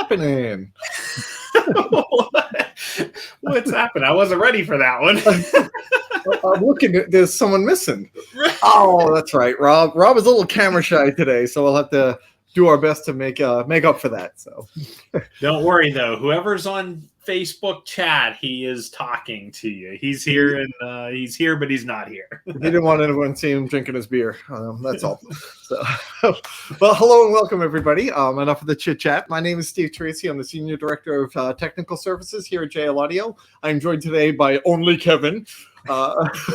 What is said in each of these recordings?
happening? What's happened? I wasn't ready for that one. I'm looking at there's someone missing. Oh, that's right. Rob is a little camera shy today, so we'll have to do our best to make up for that. So don't worry though. Whoever's on Facebook chat, he is talking to you. He's here and he's here, but he's not here. He didn't want anyone to see him drinking his beer. That's all. So, well, hello and welcome everybody. Enough of the chit chat. My name is Steve Tracy. I'm the Senior Director of Technical Services here at JL Audio. I'm joined today by only Kevin,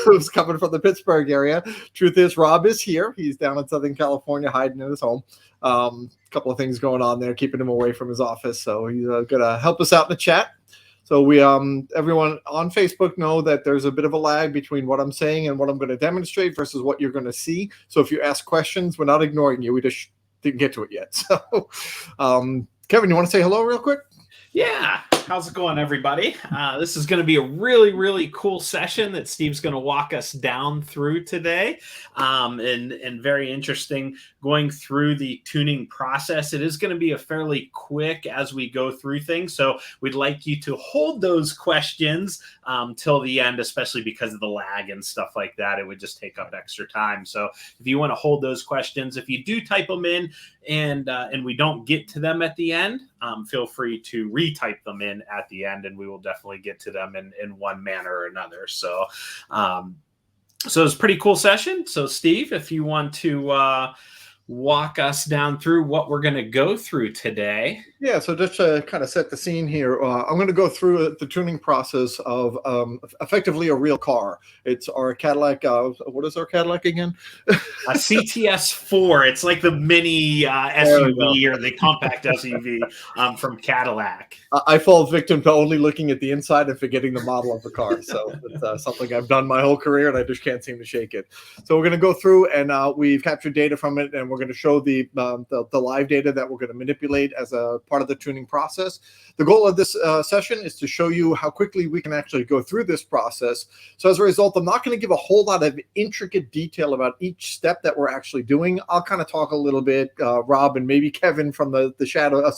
who's coming from the Pittsburgh area. Truth is, Rob is here. He's down in Southern California, hiding in his home. A couple of things going on there, keeping him away from his office. So he's gonna help us out in the chat. So we, everyone on Facebook know that there's a bit of a lag between what I'm saying and what I'm going to demonstrate versus what you're going to see. So if you ask questions, we're not ignoring you. We just didn't get to it yet. So, Kevin, you want to say hello real quick? Yeah. How's it going, everybody? This is going to be a really, really cool session that Steve's going to walk us down through today. And very interesting going through the tuning process. It is going to be a fairly quick as we go through things. So we'd like you to hold those questions till the end, especially because of the lag and stuff like that. It would just take up extra time. So if you want to hold those questions, if you do type them in and we don't get to them at the end, feel free to retype them in at the end, and we will definitely get to them in one manner or another. So so it's a pretty cool session. So Steve, if you want to walk us down through what we're going to go through today. Yeah, so just to kind of set the scene here, I'm going to go through the tuning process of effectively a real car. It's our Cadillac. What is our Cadillac again? A CTS4. It's like the mini SUV or the compact SUV from Cadillac. I fall victim to only looking at the inside and forgetting the model of the car. So it's something I've done my whole career, and I just can't seem to shake it. So we're going to go through, and we've captured data from it, and we're going to show the live data that we're going to manipulate as a part of the tuning process. The goal of this session is to show you how quickly we can actually go through this process. So as a result, I'm not going to give a whole lot of intricate detail about each step that we're actually doing. I'll kind of talk a little bit. Rob and maybe Kevin from the shadow.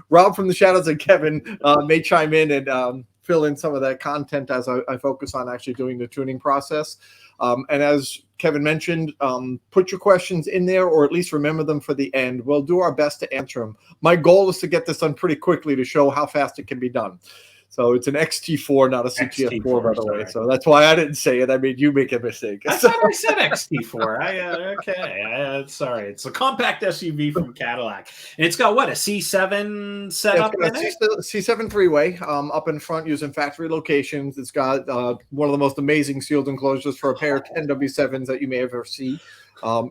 Rob from the shadows and Kevin may chime in and fill in some of that content as I focus on actually doing the tuning process. And as Kevin mentioned, put your questions in there, or at least remember them for the end. We'll do our best to answer them. My goal is to get this done pretty quickly to show how fast it can be done. So it's an XT4, not a CTS4, by the way. So that's why I didn't say it. I made you make a mistake. I thought I said XT4. Sorry. It's a compact SUV from Cadillac. And it's got, what, a C7 setup in it? C7 three-way up in front using factory locations. It's got one of the most amazing sealed enclosures for a pair of 10W7s that you may ever see.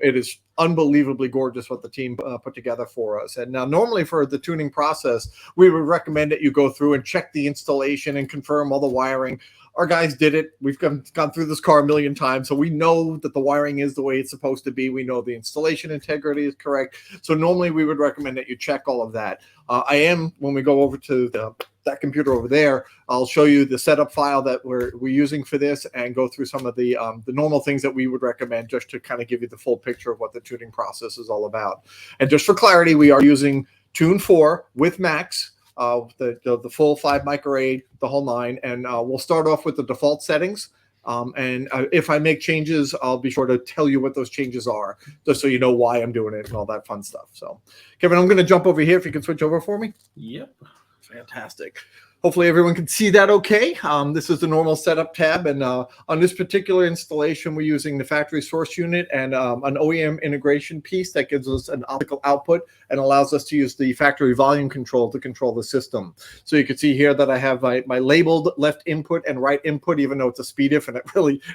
It is unbelievably gorgeous what the team put together for us. And now normally for the tuning process, we would recommend that you go through and check the installation and confirm all the wiring. Our guys did it. We've gone through this car a million times, so we know that the wiring is the way it's supposed to be. We know the installation integrity is correct. So normally we would recommend that you check all of that. When we go over to that computer over there, I'll show you the setup file that we're using for this and go through some of the normal things that we would recommend just to kind of give you the full picture of what the tuning process is all about. And just for clarity, we are using Tune 4 with Max. The full 5 microarray, the whole 9, and we'll start off with the default settings. And if I make changes, I'll be sure to tell you what those changes are, just so you know why I'm doing it and all that fun stuff. So, Kevin, I'm going to jump over here. If you can switch over for me. Yep. Fantastic. Hopefully everyone can see that okay. This is the normal setup tab, and on this particular installation, we're using the factory source unit and an OEM integration piece that gives us an optical output and allows us to use the factory volume control to control the system. So you can see here that I have my labeled left input and right input, even though it's a SPDIF, and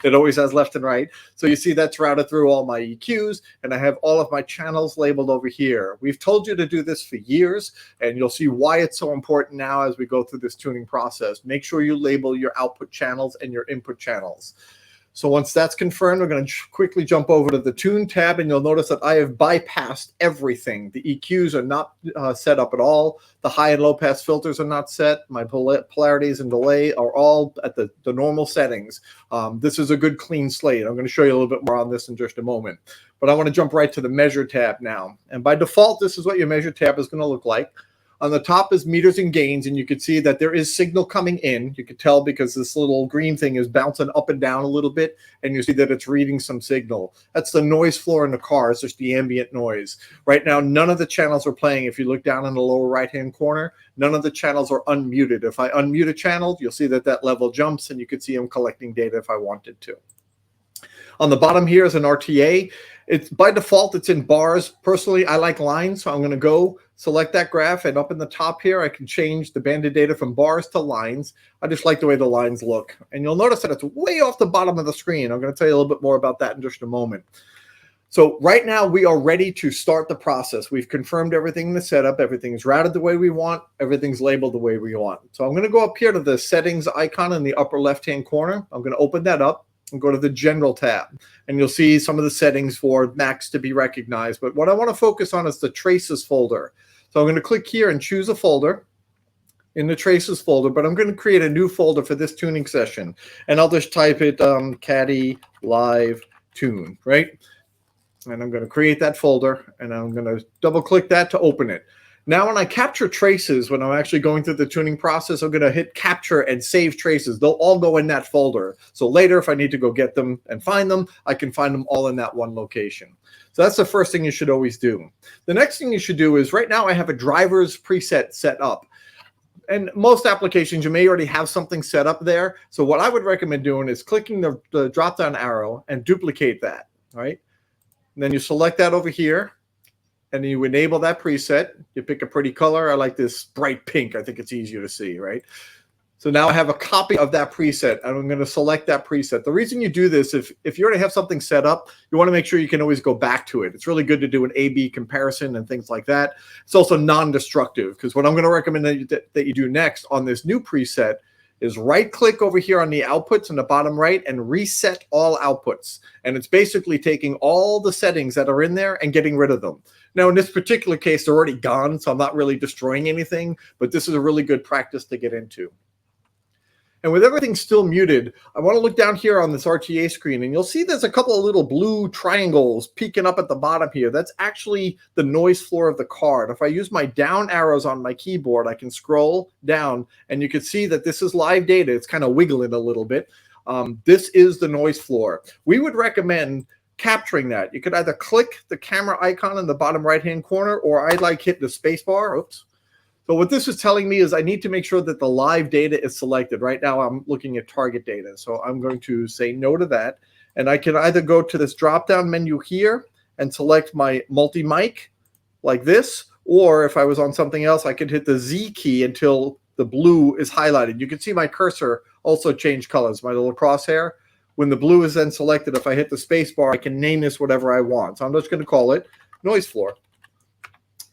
it always has left and right. So you see that's routed through all my EQs, and I have all of my channels labeled over here. We've told you to do this for years, and you'll see why it's so important now as we go through this tuning process. Make sure you label your output channels and your input channels. So once that's confirmed, we're going to quickly jump over to the Tune tab, and you'll notice that I have bypassed everything. The EQs are not set up at all. The high and low pass filters are not set. My polarities and delay are all at the normal settings. This is a good clean slate. I'm going to show you a little bit more on this in just a moment. But I want to jump right to the Measure tab now. And by default, this is what your Measure tab is going to look like. On the top is meters and gains, and you can see that there is signal coming in. You can tell because this little green thing is bouncing up and down a little bit, and you see that it's reading some signal. That's the noise floor in the car. It's just the ambient noise. Right now, none of the channels are playing. If you look down in the lower right-hand corner, none of the channels are unmuted. If I unmute a channel, you'll see that that level jumps, and you can see I'm collecting data if I wanted to. On the bottom here is an RTA. It's by default, it's in bars. Personally, I like lines, so I'm going to go select that graph, and up in the top here, I can change the banded data from bars to lines. I just like the way the lines look. And you'll notice that it's way off the bottom of the screen. I'm going to tell you a little bit more about that in just a moment. So right now, we are ready to start the process. We've confirmed everything in the setup. Everything's routed the way we want. Everything's labeled the way we want. So I'm going to go up here to the settings icon in the upper left-hand corner. I'm going to open that up and go to the General tab, and you'll see some of the settings for Macs to be recognized. But what I want to focus on is the Traces folder. So I'm going to click here and choose a folder in the Traces folder, but I'm going to create a new folder for this tuning session, and I'll just type it Caddy Live Tune, right? And I'm going to create that folder, and I'm going to double-click that to open it. Now, when I capture traces, when I'm actually going through the tuning process, I'm going to hit capture and save traces. They'll all go in that folder. So later, if I need to go get them and find them, I can find them all in that one location. So that's the first thing you should always do. The next thing you should do is right now I have a driver's preset set up. And most applications, you may already have something set up there. So what I would recommend doing is clicking the drop-down arrow and duplicate that, right? And then you select that over here, and you enable that preset. You pick a pretty color. I like this bright pink. I think it's easier to see, right? So now I have a copy of that preset, and I'm going to select that preset. The reason you do this, if you already have something set up, you want to make sure you can always go back to it. It's really good to do an A/B comparison and things like that. It's also non-destructive, because what I'm going to recommend that you do next on this new preset is right-click over here on the outputs in the bottom right and reset all outputs. And it's basically taking all the settings that are in there and getting rid of them. Now, in this particular case, they're already gone, so I'm not really destroying anything, but this is a really good practice to get into. And with everything still muted, I want to look down here on this RTA screen, and you'll see there's a couple of little blue triangles peeking up at the bottom here. That's actually the noise floor of the card. If I use my down arrows on my keyboard, I can scroll down, and you can see that this is live data. It's kind of wiggling a little bit. This is the noise floor. We would recommend capturing that. You could either click the camera icon in the bottom right-hand corner, or I'd like hit the space bar. Oops. So what this is telling me is I need to make sure that the live data is selected. Right now, I'm looking at target data. So I'm going to say no to that. And I can either go to this drop-down menu here and select my multi-mic like this, or if I was on something else, I could hit the Z key until the blue is highlighted. You can see my cursor also change colors, my little crosshair. When the blue is then selected, if I hit the space bar, I can name this whatever I want. So I'm just going to call it noise floor.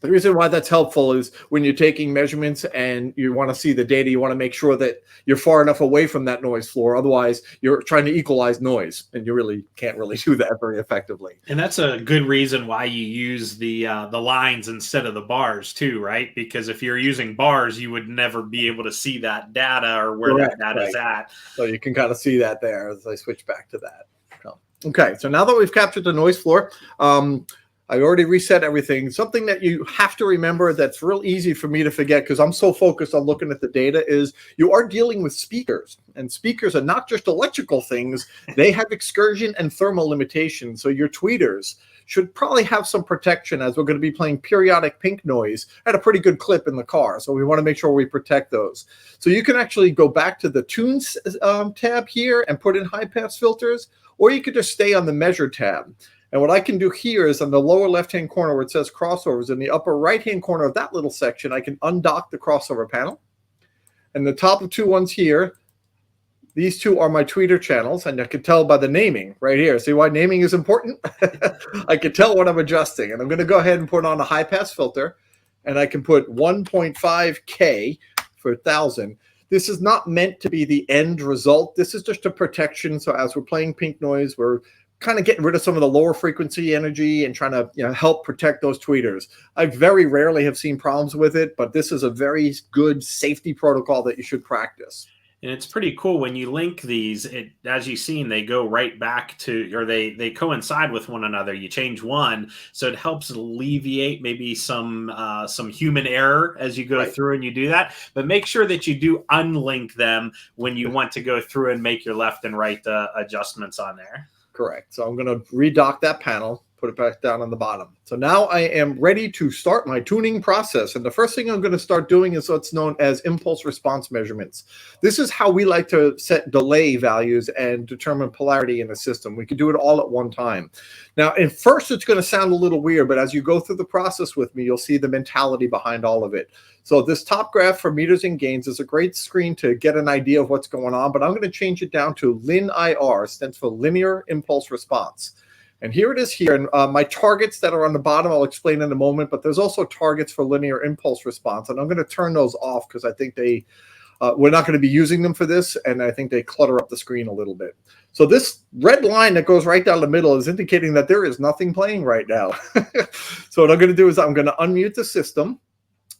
The reason why that's helpful is when you're taking measurements and you want to see the data, you want to make sure that you're far enough away from that noise floor. Otherwise, you're trying to equalize noise, and you really can't really do that very effectively. And that's a good reason why you use the lines instead of the bars too, right? Because if you're using bars, you would never be able to see that data or where that data is at. So you can kind of see that there as I switch back to that. Okay, so now that we've captured the noise floor, I already reset everything. Something that you have to remember that's real easy for me to forget because I'm so focused on looking at the data is you are dealing with speakers. And speakers are not just electrical things. They have excursion and thermal limitations. So your tweeters should probably have some protection as we're going to be playing periodic pink noise at a pretty good clip in the car. So we want to make sure we protect those. So you can actually go back to the Tunes tab here and put in high-pass filters, or you could just stay on the Measure tab. And what I can do here is on the lower left-hand corner where it says crossovers, in the upper right-hand corner of that little section, I can undock the crossover panel. And the top of two ones here, these two are my tweeter channels, and I can tell by the naming right here. See why naming is important? I can tell what I'm adjusting. And I'm going to go ahead and put on a high-pass filter, and I can put 1.5K for 1,000. This is not meant to be the end result. This is just a protection. So as we're playing pink noise, we're kind of getting rid of some of the lower frequency energy and trying to help protect those tweeters. I very rarely have seen problems with it, but this is a very good safety protocol that you should practice. And it's pretty cool when you link these, as you've seen, they go right back to, or they coincide with one another. You change one, so it helps alleviate maybe some human error as you go Right. through and you do that. But make sure that you do unlink them when you want to go through and make your left and right adjustments on there. Correct. So I'm going to redock that panel, put it back down on the bottom. So now I am ready to start my tuning process. And the first thing I'm going to start doing is what's known as impulse response measurements. This is how we like to set delay values and determine polarity in a system. We can do it all at one time. Now, at first, it's going to sound a little weird, but as you go through the process with me, you'll see the mentality behind all of it. So this top graph for meters and gains is a great screen to get an idea of what's going on, but I'm going to change it down to LIN-IR, stands for linear impulse response. And here it is here. And my targets that are on the bottom, I'll explain in a moment, but there's also targets for linear impulse response. And I'm going to turn those off because I think we're not going to be using them for this. And I think they clutter up the screen a little bit. So this red line that goes right down the middle is indicating that there is nothing playing right now. So what I'm going to do is I'm going to unmute the system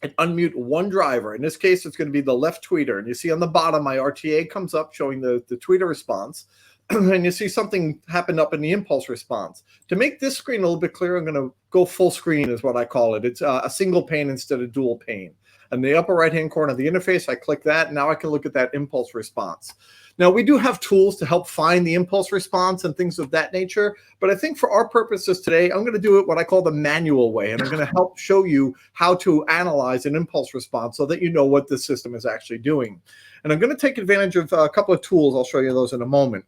and unmute one driver. In this case, it's going to be the left tweeter. And you see on the bottom, my RTA comes up showing the tweeter response. And you see something happen up in the impulse response. To make this screen a little bit clearer, I'm going to go full screen is what I call it. It's a single pane instead of dual pane. In the upper right-hand corner of the interface, I click that. Now I can look at that impulse response. Now, we do have tools to help find the impulse response and things of that nature. But I think for our purposes today, I'm going to do it what I call the manual way. And I'm going to help show you how to analyze an impulse response so that you know what the system is actually doing. And I'm going to take advantage of a couple of tools. I'll show you those in a moment.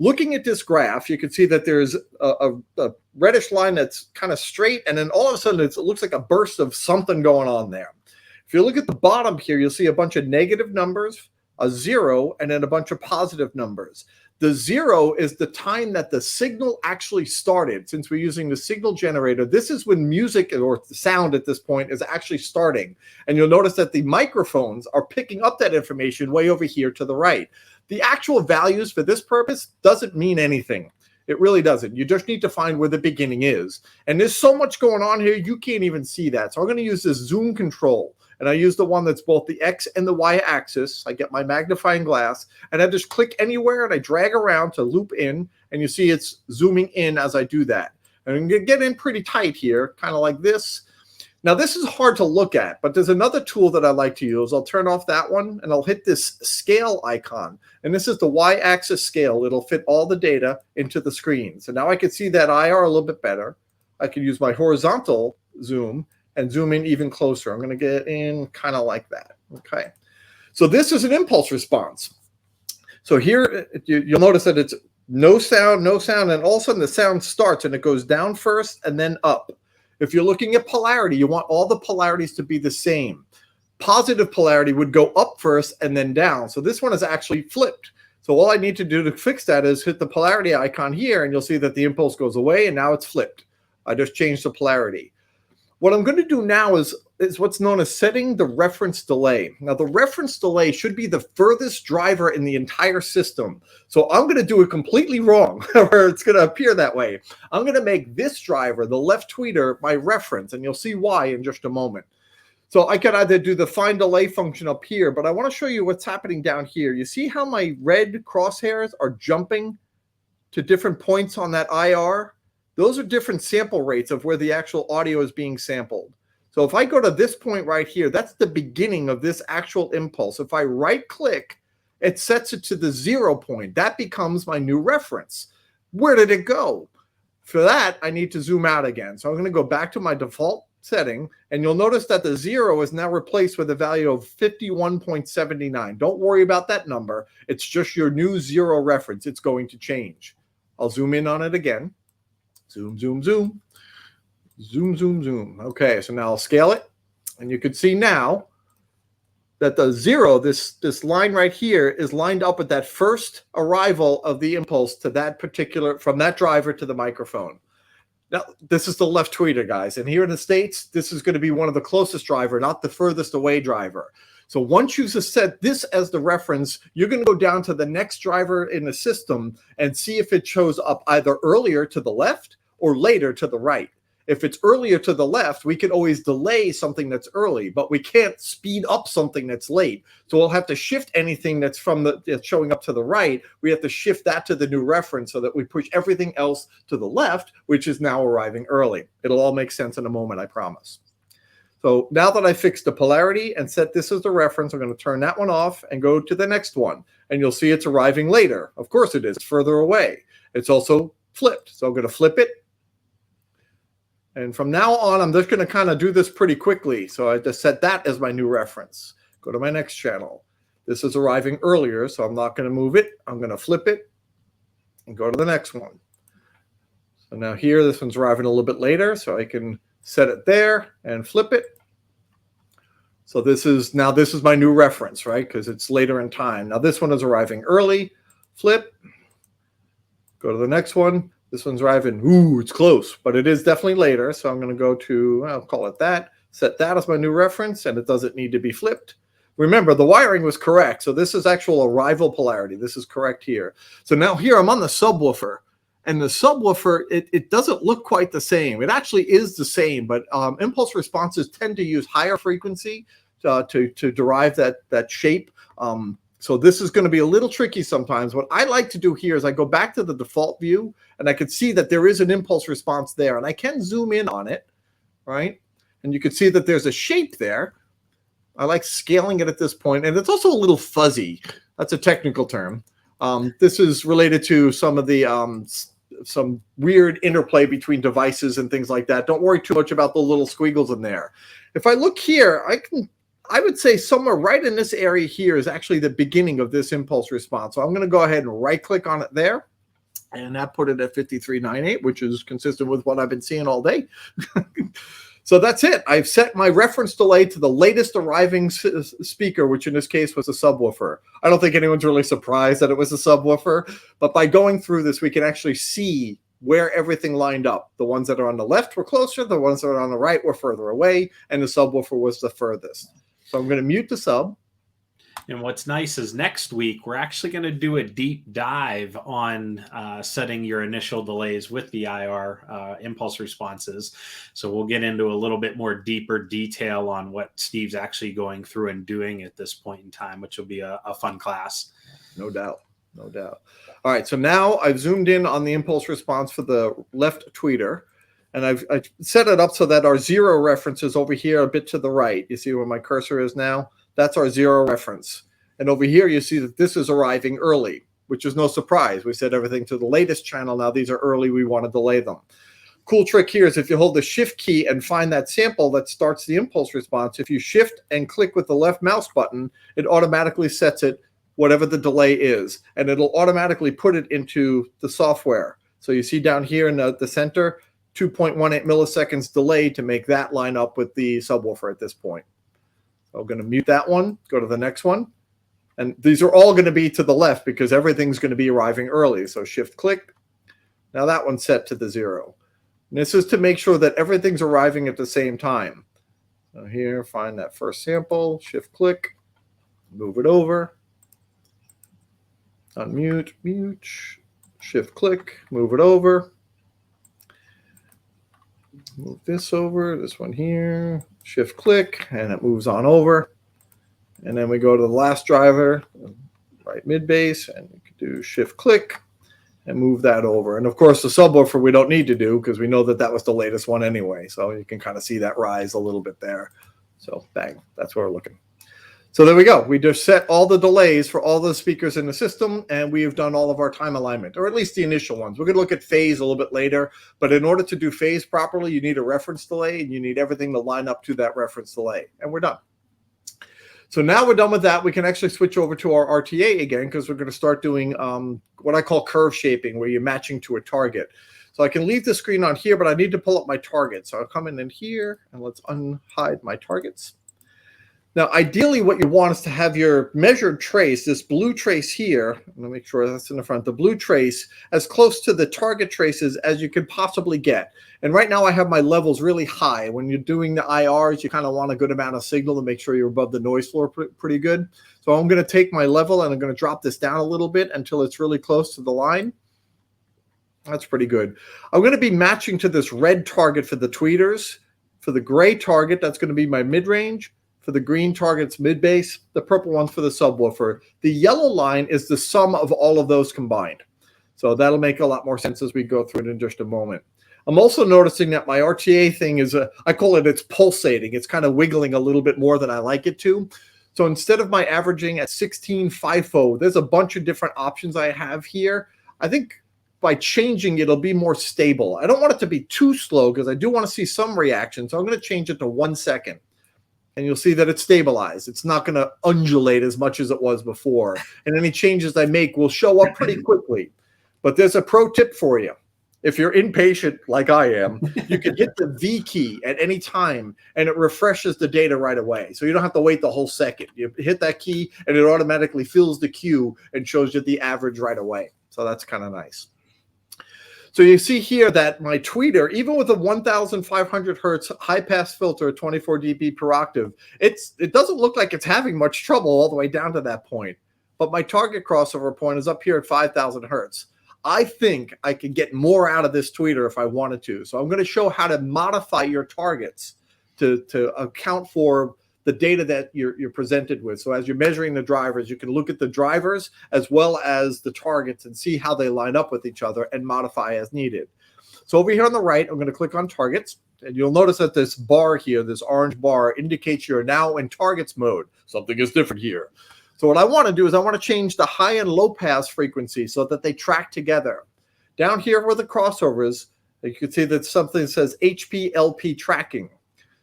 Looking at this graph, you can see that there's a reddish line that's kind of straight, and then all of a sudden it looks like a burst of something going on there. If you look at the bottom here, you'll see a bunch of negative numbers, a 0, and then a bunch of positive numbers. The 0 is the time that the signal actually started. Since we're using the signal generator, this is when music or sound at this point is actually starting. And you'll notice that the microphones are picking up that information way over here to the right. The actual values for this purpose doesn't mean anything. It really doesn't. You just need to find where the beginning is. And there's so much going on here, you can't even see that. So I'm going to use this zoom control. And I use the one that's both the X and the Y axis. I get my magnifying glass, and I just click anywhere, and I drag around to loop in. And you see it's zooming in as I do that. And I'm going to get in pretty tight here, kind of like this. Now, this is hard to look at, but there's another tool that I like to use. I'll turn off that one, and I'll hit this scale icon. And this is the Y-axis scale. It'll fit all the data into the screen. So now I can see that IR a little bit better. I can use my horizontal zoom and zoom in even closer. I'm going to get in kind of like that. Okay. So this is an impulse response. So here, you'll notice that it's no sound, and all of a sudden the sound starts, and it goes down first and then up. If you're looking at polarity, you want all the polarities to be the same. Positive polarity would go up first and then down. So this one is actually flipped. So all I need to do to fix that is hit the polarity icon here, and you'll see that the impulse goes away, and now it's flipped. I just changed the polarity. What I'm going to do now is what's known as setting the reference delay. Now, the reference delay should be the furthest driver in the entire system. So I'm going to do it completely wrong, or it's going to appear that way. I'm going to make this driver, the left tweeter, my reference, and you'll see why in just a moment. So I could either do the find delay function up here, but I want to show you what's happening down here. You see how my red crosshairs are jumping to different points on that IR? Those are different sample rates of where the actual audio is being sampled. So if I go to this point right here, that's the beginning of this actual impulse. If I right click, it sets it to the 0 point. That becomes my new reference. Where did it go? For that, I need to zoom out again. So I'm going to go back to my default setting, and you'll notice that the 0 is now replaced with a value of 51.79. Don't worry about that number. It's just your new 0 reference. It's going to change. I'll zoom in on it again. Zoom, zoom, zoom. Zoom, zoom, zoom. Okay, so now I'll scale it. And you can see now that the 0, this line right here, is lined up with that first arrival of the impulse to that particular, from that driver to the microphone. Now, this is the left tweeter, guys. And here in the States, this is going to be one of the closest driver, not the furthest away driver. So once you set this as the reference, you're going to go down to the next driver in the system and see if it shows up either earlier to the left or later to the right. if it's earlier to the left, we can always delay something that's early, but we can't speed up something that's late. So we'll have to shift anything that's showing up to the right. We have to shift that to the new reference so that we push everything else to the left, which is now arriving early. It'll all make sense in a moment, I promise. So now that I fixed the polarity and set this as the reference, I'm going to turn that one off and go to the next one. And you'll see it's arriving later. Of course it is. It's further away. It's also flipped. So I'm going to flip it. And from now on, I'm just going to kind of do this pretty quickly. So I just set that as my new reference. Go to my next channel. This is arriving earlier, so I'm not going to move it. I'm going to flip it and go to the next one. So now here, this one's arriving a little bit later, so I can set it there and flip it. So this is my new reference, right? Because it's later in time. Now this one is arriving early. Flip. Go to the next one. This one's arriving. Ooh, it's close, but it is definitely later. So I'm going to go to, I'll call it that. Set that as my new reference, and it doesn't need to be flipped. Remember, the wiring was correct. So this is actual arrival polarity. This is correct here. So now here I'm on the subwoofer. And the subwoofer, it doesn't look quite the same. It actually is the same, but impulse responses tend to use higher frequency to derive that shape. So this is going to be a little tricky sometimes. What I like to do here is I go back to the default view, and I can see that there is an impulse response there. And I can zoom in on it, right? And you can see that there's a shape there. I like scaling it at this point. And it's also a little fuzzy. That's a technical term. This is related to some of the some weird interplay between devices and things like that. Don't worry too much about the little squiggles in there. If I look here, I would say somewhere right in this area here is actually the beginning of this impulse response. So I'm going to go ahead and right click on it there. And that put it at 5398, which is consistent with what I've been seeing all day. So that's it. I've set my reference delay to the latest arriving speaker, which in this case was a subwoofer. I don't think anyone's really surprised that it was a subwoofer, but by going through this, we can actually see where everything lined up. The ones that are on the left were closer, the ones that are on the right were further away, and the subwoofer was the furthest. So I'm going to mute the sub. And what's nice is next week, we're actually going to do a deep dive on setting your initial delays with the IR impulse responses. So we'll get into a little bit more deeper detail on what Steve's actually going through and doing at this point in time, which will be a fun class. No doubt. No doubt. All right. So now I've zoomed in on the impulse response for the left tweeter. And I've set it up so that our zero reference is over here a bit to the right. You see where my cursor is now? That's our zero reference. And over here, you see that this is arriving early, which is no surprise. We set everything to the latest channel. Now these are early. We want to delay them. Cool trick here is if you hold the shift key and find that sample that starts the impulse response, if you shift and click with the left mouse button, it automatically sets it whatever the delay is. And it'll automatically put it into the software. So you see down here in the center, 2.18 milliseconds delay to make that line up with the subwoofer at this point. So I'm going to mute that one, go to the next one. And these are all going to be to the left because everything's going to be arriving early. So shift click. Now that one's set to the zero. And this is to make sure that everything's arriving at the same time. So here, find that first sample, shift click, move it over, unmute, mute, shift click, move it over. Move this over, this one here, shift click, and it moves on over. And then we go to the last driver, right mid bass, and you can do shift click and move that over. And of course, the subwoofer we don't need to do because we know that that was the latest one anyway. So you can kind of see that rise a little bit there. So bang, that's where we're looking. So there we go. We just set all the delays for all the speakers in the system, and we've done all of our time alignment, or at least the initial ones. We're going to look at phase a little bit later, but in order to do phase properly, you need a reference delay, and you need everything to line up to that reference delay, and we're done. So now we're done with that. We can actually switch over to our RTA again because we're going to start doing what I call curve shaping, where you're matching to a target. So I can leave the screen on here, but I need to pull up my target. So I'll come in here, and let's unhide my targets. Now, ideally, what you want is to have your measured trace, this blue trace here, let me make sure that's in the front, the blue trace as close to the target traces as you could possibly get. And right now I have my levels really high. When you're doing the IRs, you kind of want a good amount of signal to make sure you're above the noise floor pretty good. So I'm going to take my level and I'm going to drop this down a little bit until it's really close to the line. That's pretty good. I'm going to be matching to this red target for the tweeters. For the gray target, that's going to be my mid-range. For the green target's mid-bass. The purple one's for the subwoofer. The yellow line is the sum of all of those combined. So that'll make a lot more sense as we go through it in just a moment. I'm also noticing that my RTA thing is, I call it, it's pulsating. It's kind of wiggling a little bit more than I like it to. So instead of my averaging at 16 FIFO, there's a bunch of different options I have here. I think by changing it, it'll be more stable. I don't want it to be too slow because I do want to see some reaction. So I'm going to change it to 1 second. And you'll see that it's stabilized. It's not going to undulate as much as it was before. And any changes I make will show up pretty quickly. But there's a pro tip for you. If you're impatient like I am, you can hit the V key at any time and it refreshes the data right away. So you don't have to wait the whole second. You hit that key and it automatically fills the queue and shows you the average right away. So that's kind of nice. So you see here that my tweeter, even with a 1,500 hertz high pass filter, 24 dB per octave, it doesn't look like it's having much trouble all the way down to that point. But my target crossover point is up here at 5,000 hertz. I think I could get more out of this tweeter if I wanted to. So I'm going to show how to modify your targets to account for the data that you're presented with. So as you're measuring the drivers, you can look at the drivers as well as the targets and see how they line up with each other and modify as needed. So over here on the right, I'm going to click on targets. And you'll notice that this bar here, this orange bar, indicates you're now in targets mode. Something is different here. So what I want to do is I want to change the high and low pass frequency so that they track together. Down here where the crossover is, you can see that something says HPLP tracking.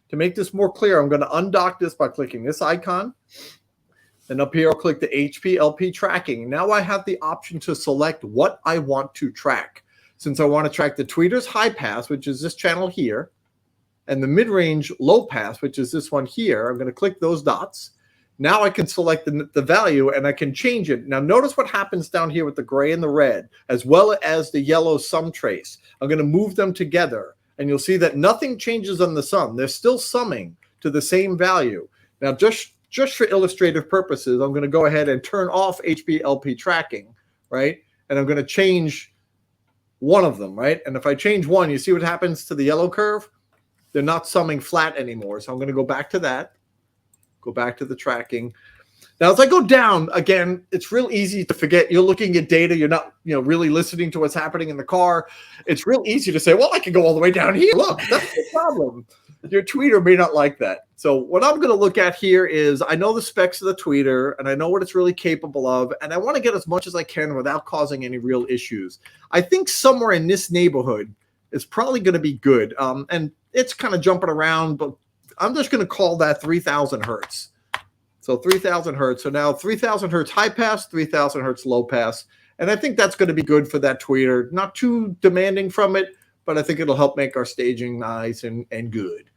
To make this more clear, I'm going to undock this by clicking this icon. And up here, I'll click the HPLP tracking. Now I have the option to select what I want to track. Since I want to track the tweeter's high pass, which is this channel here, and the mid-range low pass, which is this one here, I'm going to click those dots. Now I can select the value and I can change it. Now notice what happens down here with the gray and the red, as well as the yellow sum trace. I'm going to move them together and you'll see that nothing changes on the sum. They're still summing to the same value. Now just for illustrative purposes, I'm going to go ahead and turn off HPLP tracking, right? And I'm going to change one of them, right? And if I change one, you see what happens to the yellow curve? They're not summing flat anymore. So I'm going to go back to that. Go back to the tracking. Now, as I go down, again, it's real easy to forget. You're looking at data. You're not, really listening to what's happening in the car. It's real easy to say, well, I can go all the way down here. Look, that's the problem. Your tweeter may not like that. So what I'm going to look at here is I know the specs of the tweeter and I know what it's really capable of. And I want to get as much as I can without causing any real issues. I think somewhere in this neighborhood is probably going to be good. And it's kind of jumping around, but I'm just going to call that 3,000 hertz. So 3,000 hertz. So now 3,000 hertz high pass, 3,000 hertz low pass. And I think that's going to be good for that tweeter. Not too demanding from it, but I think it'll help make our staging nice and good.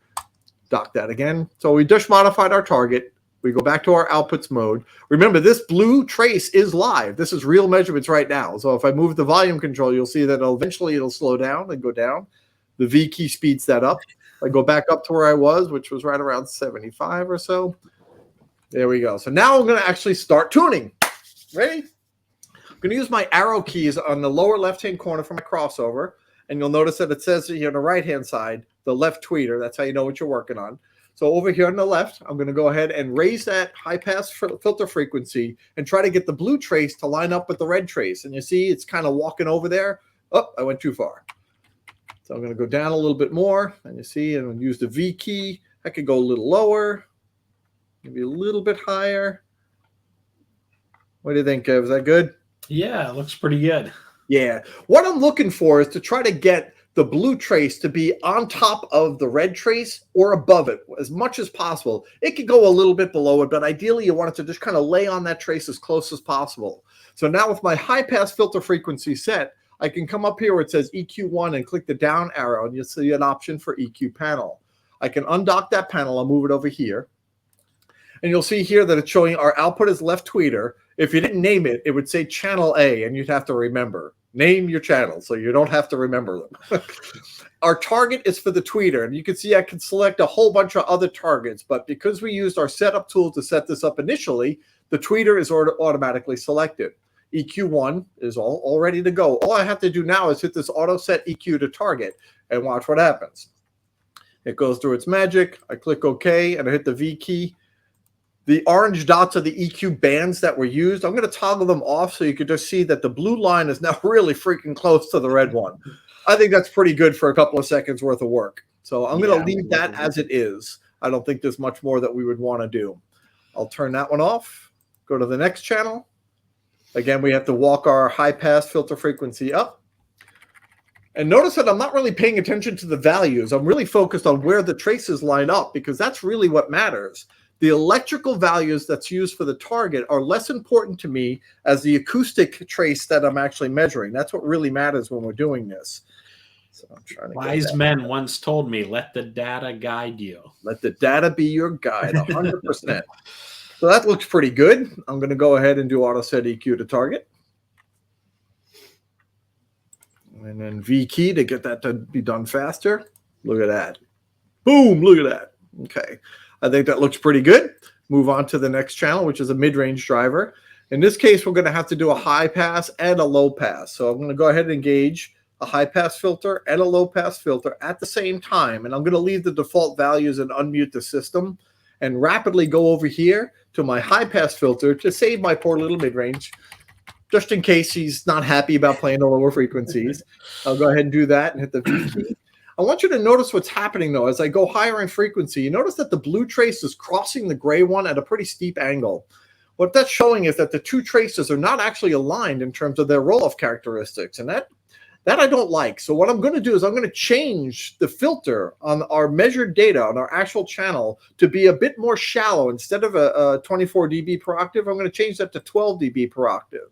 Dock that again. So we just modified our target. We go back to our outputs mode. Remember, this blue trace is live. This is real measurements right now. So if I move the volume control, you'll see that eventually it'll slow down and go down. The V key speeds that up. I go back up to where I was, which was right around 75 or so. There we go. So now I'm going to actually start tuning. Ready? I'm going to use my arrow keys on the lower left-hand corner for my crossover. And you'll notice that it says here on the right-hand side, the left tweeter. That's how you know what you're working on. So over here on the left, I'm going to go ahead and raise that high-pass filter frequency and try to get the blue trace to line up with the red trace. And you see it's kind of walking over there. Oh, I went too far. So I'm going to go down a little bit more, and you see, and use the V key. I could go a little lower, maybe a little bit higher. What do you think, Kev? Is that good? Yeah, it looks pretty good. Yeah. What I'm looking for is to try to get the blue trace to be on top of the red trace or above it as much as possible. It could go a little bit below it, but ideally you want it to just kind of lay on that trace as close as possible. So now with my high-pass filter frequency set, I can come up here where it says EQ1 and click the down arrow, and you'll see an option for EQ panel. I can undock that panel. I'll move it over here. And you'll see here that it's showing our output is left tweeter. If you didn't name it, it would say channel A, and you'd have to remember. Name your channel so you don't have to remember them. Our target is for the tweeter, and you can see I can select a whole bunch of other targets, but because we used our setup tool to set this up initially, the tweeter is automatically selected. EQ1 is all ready to go. All I have to do now is hit this auto set EQ to target and watch what happens. It goes through its magic. I click OK and I hit the V key. The orange dots are the EQ bands that were used. I'm going to toggle them off so you can just see that the blue line is now really freaking close to the red one. I think that's pretty good for a couple of seconds worth of work. So I'm going to leave that as it is. I don't think there's much more that we would want to do. I'll turn that one off. Go to the next channel. Again, we have to walk our high pass filter frequency up. And notice that I'm not really paying attention to the values. I'm really focused on where the traces line up because that's really what matters. The electrical values that's used for the target are less important to me as the acoustic trace that I'm actually measuring. That's what really matters when we're doing this. So I'm trying to Wise men once told me, let the data guide you. Let the data be your guide, 100%. So that looks pretty good. I'm going to go ahead and do auto set EQ to target. And then V key to get that to be done faster. Look at that. Boom, look at that. Okay. I think that looks pretty good. Move on to the next channel, which is a mid-range driver. In this case, we're going to have to do a high pass and a low pass. So I'm going to go ahead and engage a high pass filter and a low pass filter at the same time. And I'm going to leave the default values and unmute the system and rapidly go over here to my high pass filter to save my poor little mid-range, just in case he's not happy about playing the lower frequencies. I'll go ahead and do that and hit the V key. I want you to notice what's happening, though. As I go higher in frequency, you notice that the blue trace is crossing the gray one at a pretty steep angle. What that's showing is that the two traces are not actually aligned in terms of their roll-off characteristics, and that I don't like. So what I'm going to do is I'm going to change the filter on our measured data on our actual channel to be a bit more shallow. Instead of a 24 dB per octave, I'm going to change that to 12 dB per octave.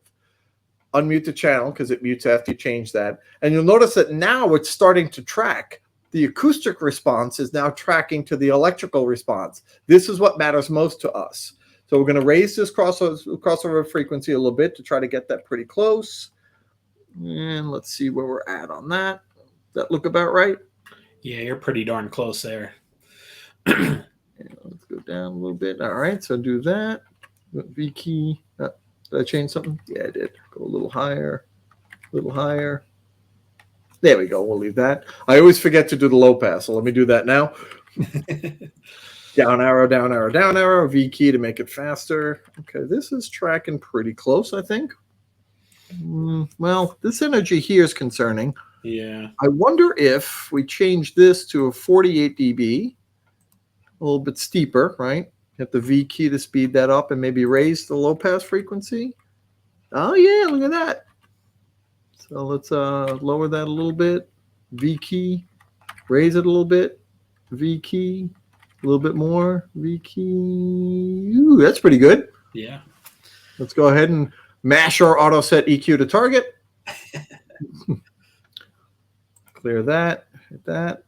Unmute the channel because it mutes after you change that. And you'll notice that now it's starting to track. The acoustic response is now tracking to the electrical response. This is what matters most to us. So we're going to raise this crossover frequency a little bit to try to get that pretty close. And let's see where we're at on that. Does that look about right? Yeah, you're pretty darn close there. Let's go down a little bit. All right, so do that. V key. Did I change something? Yeah, I did. Go a little higher, a little higher. There we go. We'll leave that. I always forget to do the low pass, so let me do that now. Down arrow, down arrow, down arrow. V key to make it faster. Okay, this is tracking pretty close, I think. Well, this energy here is concerning. Yeah. I wonder if we change this to a 48 dB, a little bit steeper, right? Hit the V key to speed that up and maybe raise the low pass frequency. Oh, yeah, look at that. So let's lower that a little bit. V key, raise it a little bit. V key, a little bit more. V key. Ooh, that's pretty good. Yeah. Let's go ahead and mash our auto set EQ to target. Clear that. Hit that.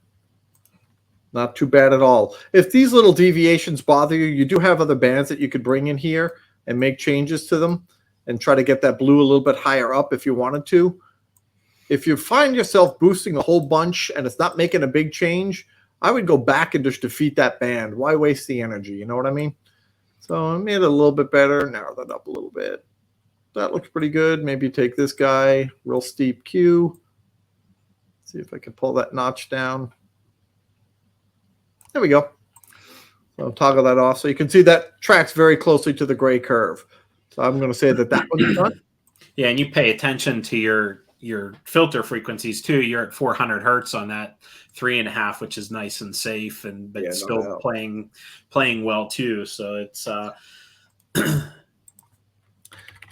Not too bad at all. If these little deviations bother you, you do have other bands that you could bring in here and make changes to them and try to get that blue a little bit higher up if you wanted to. If you find yourself boosting a whole bunch and it's not making a big change, I would go back and just defeat that band. Why waste the energy? You know what I mean? So I made it a little bit better, narrow that up a little bit. That looks pretty good. Maybe take this guy, real steep Q. See if I can pull that notch down. There we go. So I'll toggle that off. So you can see that tracks very closely to the gray curve. So I'm going to say that one's done. Yeah, and you pay attention to your filter frequencies too. You're at 400 hertz on that 3.5, which is nice and safe, and but still playing well too. So it's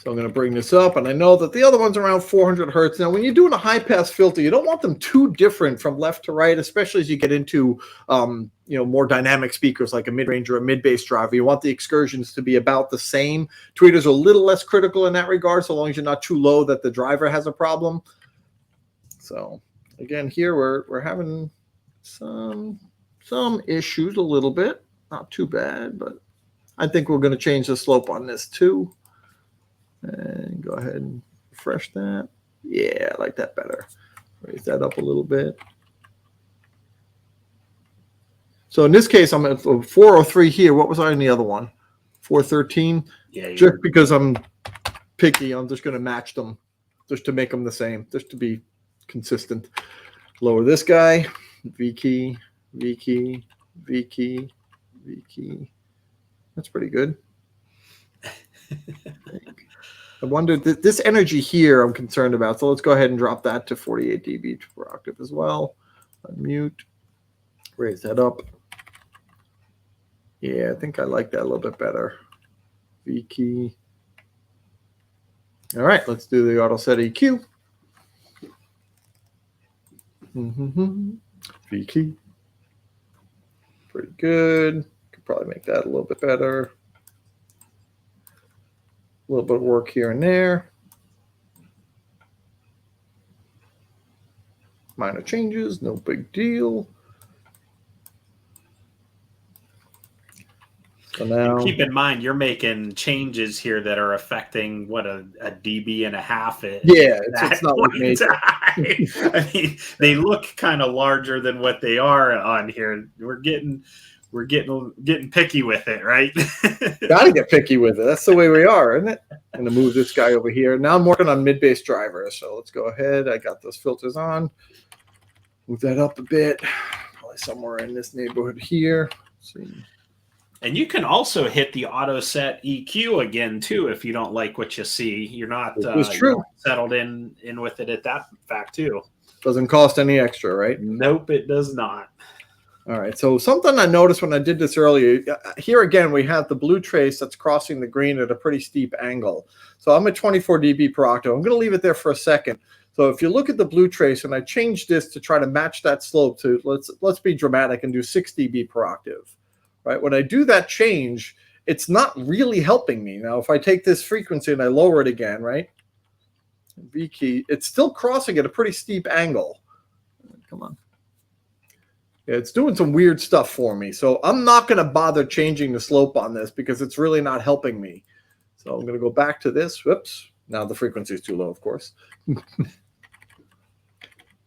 So I'm going to bring this up, and I know that the other one's around 400 hertz. Now, when you're doing a high-pass filter, you don't want them too different from left to right, especially as you get into more dynamic speakers like a mid-range or a mid-bass driver. You want the excursions to be about the same. Tweeters are a little less critical in that regard, so long as you're not too low that the driver has a problem. So, again, here we're having some issues a little bit. Not too bad, but I think we're going to change the slope on this too. And go ahead and refresh that. Yeah, I like that better. Raise that up a little bit. So in this case, I'm at 403 here. What was I in the other one? 413? Yeah. Just because I'm picky. I'm just going to match them just to make them the same, just to be consistent. Lower this guy, V key, V key, V key, V key. That's pretty good. I wonder, this energy here I'm concerned about. So let's go ahead and drop that to 48 dB per octave as well. Unmute. Raise that up. Yeah, I think I like that a little bit better. V key. All right, let's do the auto set EQ. V key. Pretty good. Could probably make that a little bit better. A little bit of work here and there. Minor changes, no big deal. So now, keep in mind, you're making changes here that are affecting what a dB and a half is. Yeah, it's not like major. I mean, they look kind of larger than what they are on here. We're getting picky with it, right? Gotta get picky with it. That's the way we are, isn't it? I'm gonna move this guy over here. Now I'm working on mid-bass drivers. So let's go ahead. I got those filters on. Move that up a bit. Probably somewhere in this neighborhood here. Let's see. And you can also hit the auto set EQ again too if you don't like what you see. You're not settled in with it at that fact too. Doesn't cost any extra, right? Nope, it does not. All right. So something I noticed when I did this earlier, here again we have the blue trace that's crossing the green at a pretty steep angle. So I'm at 24 dB per octave. I'm going to leave it there for a second. So if you look at the blue trace, and I changed this to try to match that slope to, let's be dramatic and do 6 dB per octave. Right? When I do that change, it's not really helping me. Now, if I take this frequency and I lower it again, right? V key, it's still crossing at a pretty steep angle. Come on. Yeah, it's doing some weird stuff for me. So I'm not going to bother changing the slope on this because it's really not helping me. So I'm going to go back to this. Whoops. Now the frequency is too low, of course.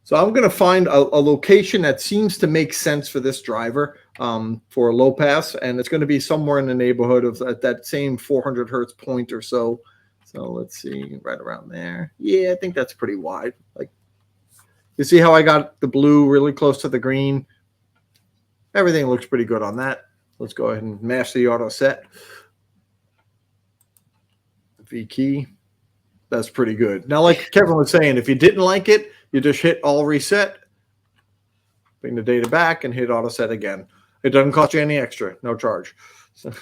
So I'm going to find a location that seems to make sense for this driver for a low pass, and it's going to be somewhere in the neighborhood of that same 400 hertz point or so. So let's see, right around there. Yeah, I think that's pretty wide. Like, you see how I got the blue really close to the green? Everything looks pretty good on that. Let's go ahead and mash the auto set. V key. That's pretty good. Now, like Kevin was saying, if you didn't like it, you just hit all reset, bring the data back, and hit auto set again. It doesn't cost you any extra, no charge. So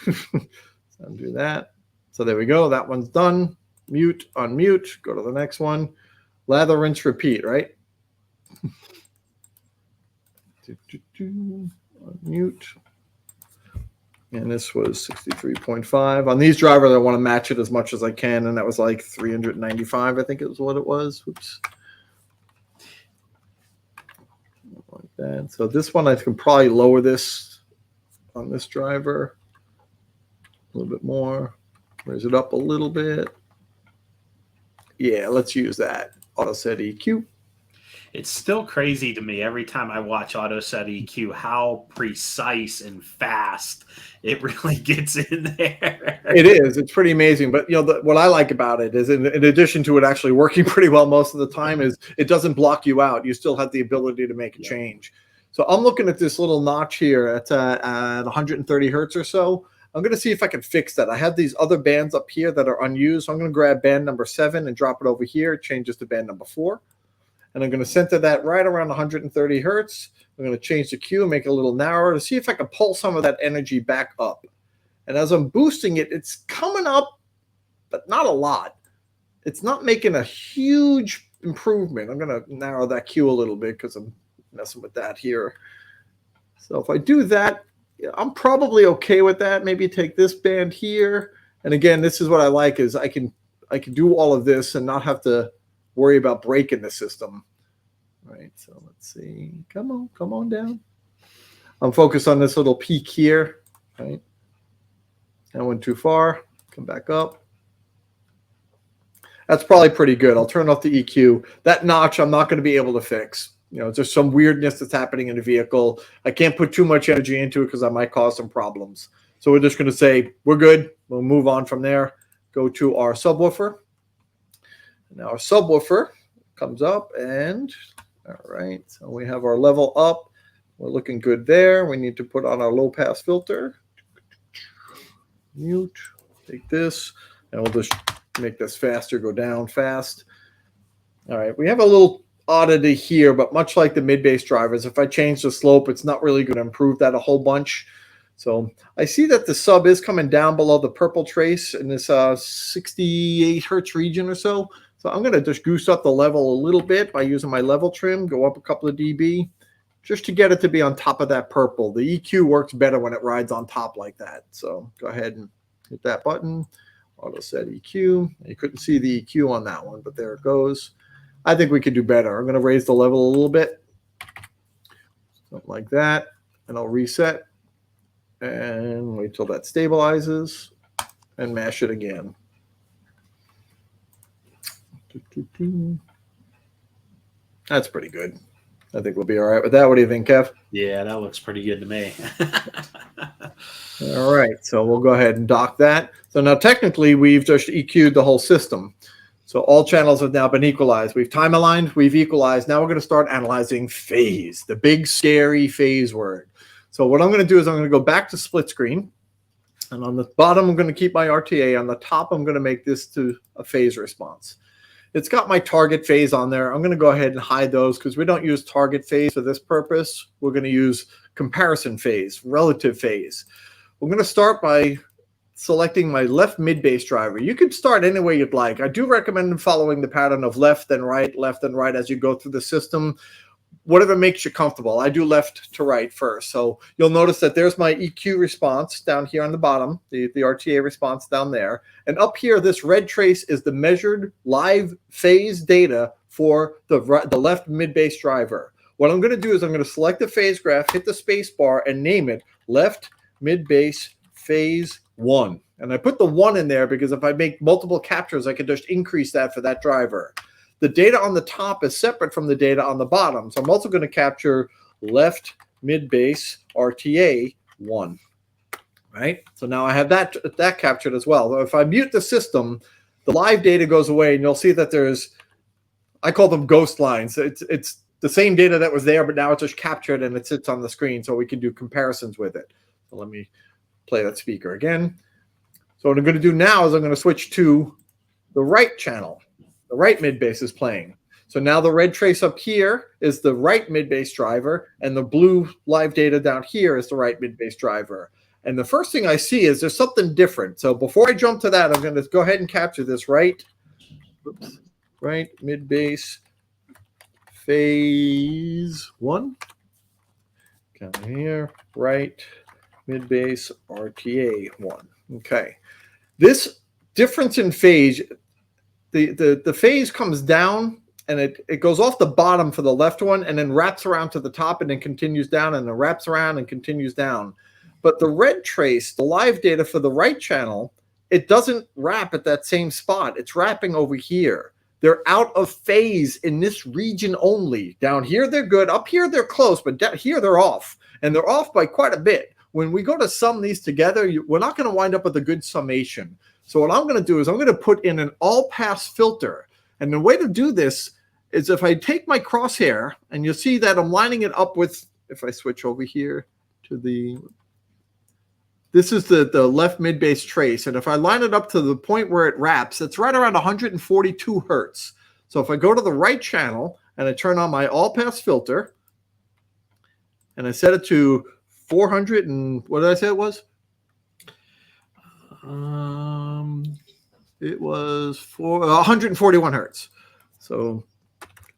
undo that. So there we go. That one's done. Mute, unmute. Go to the next one. Lather, rinse, repeat, right? Unmute. And this was 63.5. On these drivers, I want to match it as much as I can, and that was like 395, I think it was what it was. Oops. Like that. So this one, I can probably lower this on this driver a little bit more. Raise it up a little bit. Yeah, let's use that. Auto set EQ. It's still crazy to me every time I watch auto set EQ how precise and fast it really gets in there. It is. It's pretty amazing. But what I like about it is, in addition to it actually working pretty well most of the time, is it doesn't block you out. You still have the ability to make a change. So I'm looking at this little notch here at 130 hertz or so. I'm going to see if I can fix that. I have these other bands up here that are unused. So I'm going to grab band number 7 and drop it over here. It changes to band number 4. And I'm going to center that right around 130 hertz. I'm going to change the Q and make it a little narrower to see if I can pull some of that energy back up. And as I'm boosting it, it's coming up, but not a lot. It's not making a huge improvement. I'm going to narrow that Q a little bit because I'm messing with that here. So if I do that, I'm probably okay with that. Maybe take this band here. And again, this is what I like, is I can do all of this and not have to worry about breaking the system. Right. So let's see. Come on down. I'm focused on this little peak here. Right. I went too far. Come back up. That's probably pretty good. I'll turn off the EQ. That notch I'm not going to be able to fix. There's some weirdness that's happening in the vehicle. I can't put too much energy into it because I might cause some problems. So we're just going to say we're good. We'll move on from there. Go to our subwoofer. Now our subwoofer comes up and, all right, so we have our level up. We're looking good there. We need to put on our low pass filter. Mute, take this, and we'll just make this faster, go down fast. All right, we have a little oddity here, but much like the mid-bass drivers, if I change the slope, it's not really going to improve that a whole bunch. So I see that the sub is coming down below the purple trace in this 68 hertz region or so. So I'm going to just goose up the level a little bit by using my level trim, go up a couple of dB, just to get it to be on top of that purple. The EQ works better when it rides on top like that. So go ahead and hit that button, auto set EQ. You couldn't see the EQ on that one, but there it goes. I think we could do better. I'm going to raise the level a little bit, something like that, and I'll reset. And wait till that stabilizes and mash it again. That's pretty good. I think we'll be all right with that. What do you think, Kev? Yeah, that looks pretty good to me. All right, so we'll go ahead and dock that. So now technically we've just EQ'd the whole system. So all channels have now been equalized. We've time aligned, we've equalized. Now we're going to start analyzing phase, the big scary phase word. So what I'm going to do is I'm going to go back to split screen. And on the bottom, I'm going to keep my RTA. On the top, I'm going to make this to a phase response. It's got my target phase on there. I'm going to go ahead and hide those because we don't use target phase for this purpose. We're going to use comparison phase, relative phase. We're going to start by selecting my left mid-bass driver. You could start any way you'd like. I do recommend following the pattern of left and right as you go through the system. Whatever makes you comfortable. I do left to right first. So you'll notice that there's my EQ response down here on the bottom, the RTA response down there. And up here, this red trace is the measured live phase data for the left mid-bass driver. What I'm going to do is I'm going to select the phase graph, hit the space bar, and name it left mid-bass phase 1. And I put the 1 in there because if I make multiple captures, I can just increase that for that driver. The data on the top is separate from the data on the bottom. So I'm also going to capture left mid-bass RTA 1. Right? So now I have that captured as well. So if I mute the system, the live data goes away, and you'll see that there's, I call them ghost lines. It's the same data that was there, but now it's just captured and it sits on the screen so we can do comparisons with it. So let me play that speaker again. So what I'm going to do now is I'm going to switch to the right channel. The right mid-bass is playing. So now the red trace up here is the right mid-bass driver, and the blue live data down here is the right mid-bass driver. And the first thing I see is there's something different. So before I jump to that, I'm going to go ahead and capture this right mid-bass phase 1. Come here, right mid-bass RTA 1. Okay. This difference in phase, the phase comes down and it goes off the bottom for the left one and then wraps around to the top and then continues down and then wraps around and continues down. But the red trace, the live data for the right channel, it doesn't wrap at that same spot. It's wrapping over here. They're out of phase in this region only. Down here, they're good. Up here, they're close, but down here, they're off. And they're off by quite a bit. When we go to sum these together, we're not going to wind up with a good summation. So what I'm going to do is I'm going to put in an all-pass filter. And the way to do this is if I take my crosshair, and you'll see that I'm lining it up with, if I switch over here to this is the left mid-bass trace. And if I line it up to the point where it wraps, it's right around 142 hertz. So if I go to the right channel and I turn on my all-pass filter, and I set it to 400 and what did I say it was? It was 141 hertz. So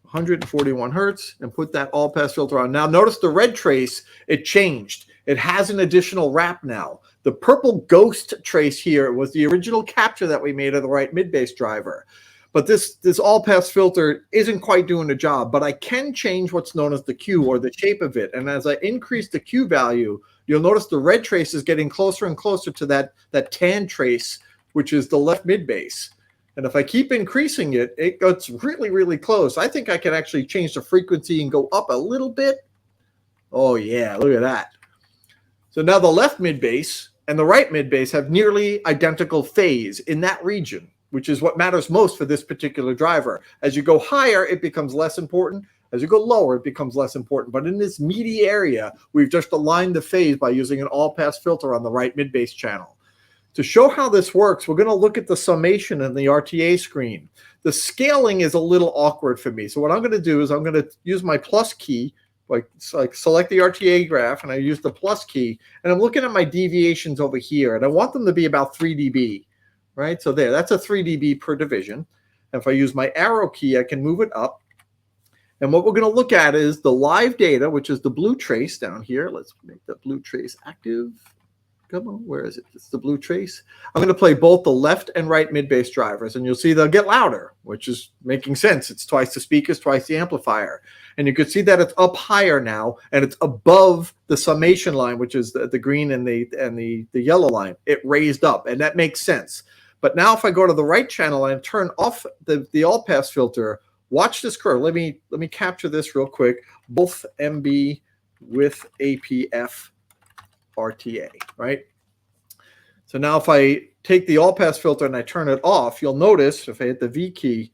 141 hertz, and put that all pass filter on. Now notice the red trace, it changed. It has an additional wrap now. The purple ghost trace here was the original capture that we made of the right mid-bass driver. But this all pass filter isn't quite doing the job, but I can change what's known as the Q, or the shape of it. And as I increase the Q value, you'll notice the red trace is getting closer and closer to that tan trace, which is the left mid-bass. And if I keep increasing it, it gets really, really close. I think I can actually change the frequency and go up a little bit. Oh yeah, look at that. So now the left mid-bass and the right mid-bass have nearly identical phase in that region. which is what matters most for this particular driver. As you go higher, it becomes less important. As you go lower, it becomes less important. But in this meaty area, we've just aligned the phase by using an all-pass filter on the right mid-bass channel. To show how this works, we're going to look at the summation in the RTA screen. The scaling is a little awkward for me. So what I'm going to do is I'm going to use my plus key, like select the RTA graph, and I use the plus key, and I'm looking at my deviations over here, and I want them to be about 3 dB, right? So there, that's a 3 dB per division. And if I use my arrow key, I can move it up. And what we're going to look at is the live data, which is the blue trace down here. Let's make the blue trace active. Come on, where is it? It's the blue trace. I'm going to play both the left and right mid-bass drivers, and you'll see they'll get louder, which is making sense. It's twice the speakers, twice the amplifier. And you can see that it's up higher now, and it's above the summation line, which is the green and the yellow line. It raised up, and that makes sense. But now if I go to the right channel and turn off the all-pass filter, watch this curve. Let me capture this real quick. Both MB with APF RTA, right? So now if I take the all-pass filter and I turn it off, you'll notice if I hit the V key,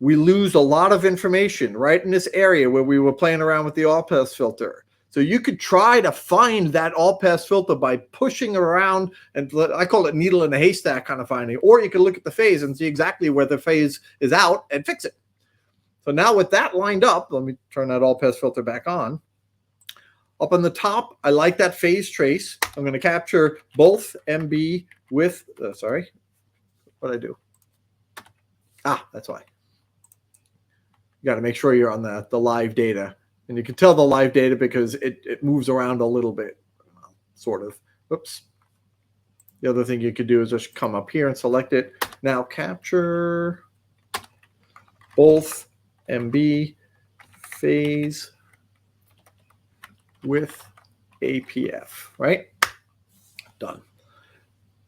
we lose a lot of information right in this area where we were playing around with the all-pass filter. So you could try to find that all-pass filter by pushing around, and I call it needle in a haystack kind of finding, or you can look at the phase and see exactly where the phase is out and fix it. So now with that lined up, let me turn that all-pass filter back on. Up on the top, I like that phase trace. I'm going to capture both MB with, sorry, what did I do? Ah, that's why. You got to make sure you're on the live data. And you can tell the live data because it moves around a little bit, sort of. Whoops. The other thing you could do is just come up here and select it. Now capture both MB phase with APF, right? Done.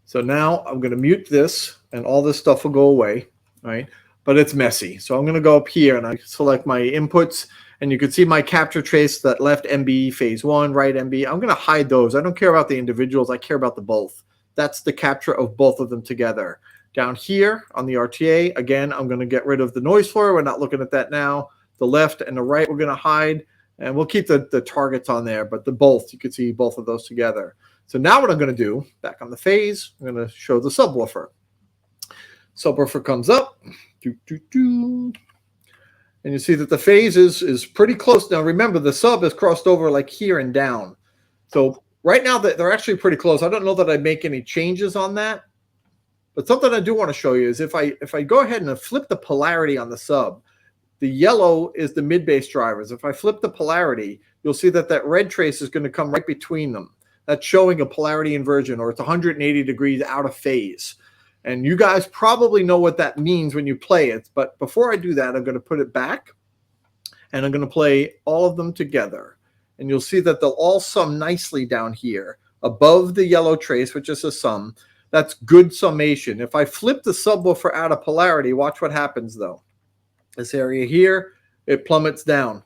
So now I'm going to mute this, and all this stuff will go away, right? But it's messy. So I'm going to go up here, and I select my inputs, and you can see my capture trace, that left MB phase 1, right MB. I'm going to hide those. I don't care about the individuals. I care about the both. That's the capture of both of them together. Down here on the RTA, again, I'm going to get rid of the noise floor. We're not looking at that now. The left and the right we're going to hide. And we'll keep the targets on there, but the both, you can see both of those together. So now what I'm going to do, back on the phase, I'm going to show the subwoofer. Subwoofer comes up. And you see that the phase is pretty close. Now remember, the sub is crossed over like here and down. So right now they're actually pretty close. I don't know that I'd make any changes on that. But something I do want to show you is if I go ahead and flip the polarity on the sub, the yellow is the mid-bass drivers. If I flip the polarity, you'll see that that red trace is going to come right between them. That's showing a polarity inversion, or it's 180 degrees out of phase. And you guys probably know what that means when you play it. But before I do that, I'm going to put it back, and I'm going to play all of them together. And you'll see that they'll all sum nicely down here above the yellow trace, which is a sum. That's good summation. If I flip the subwoofer out of polarity, watch what happens, though. This area here, it plummets down.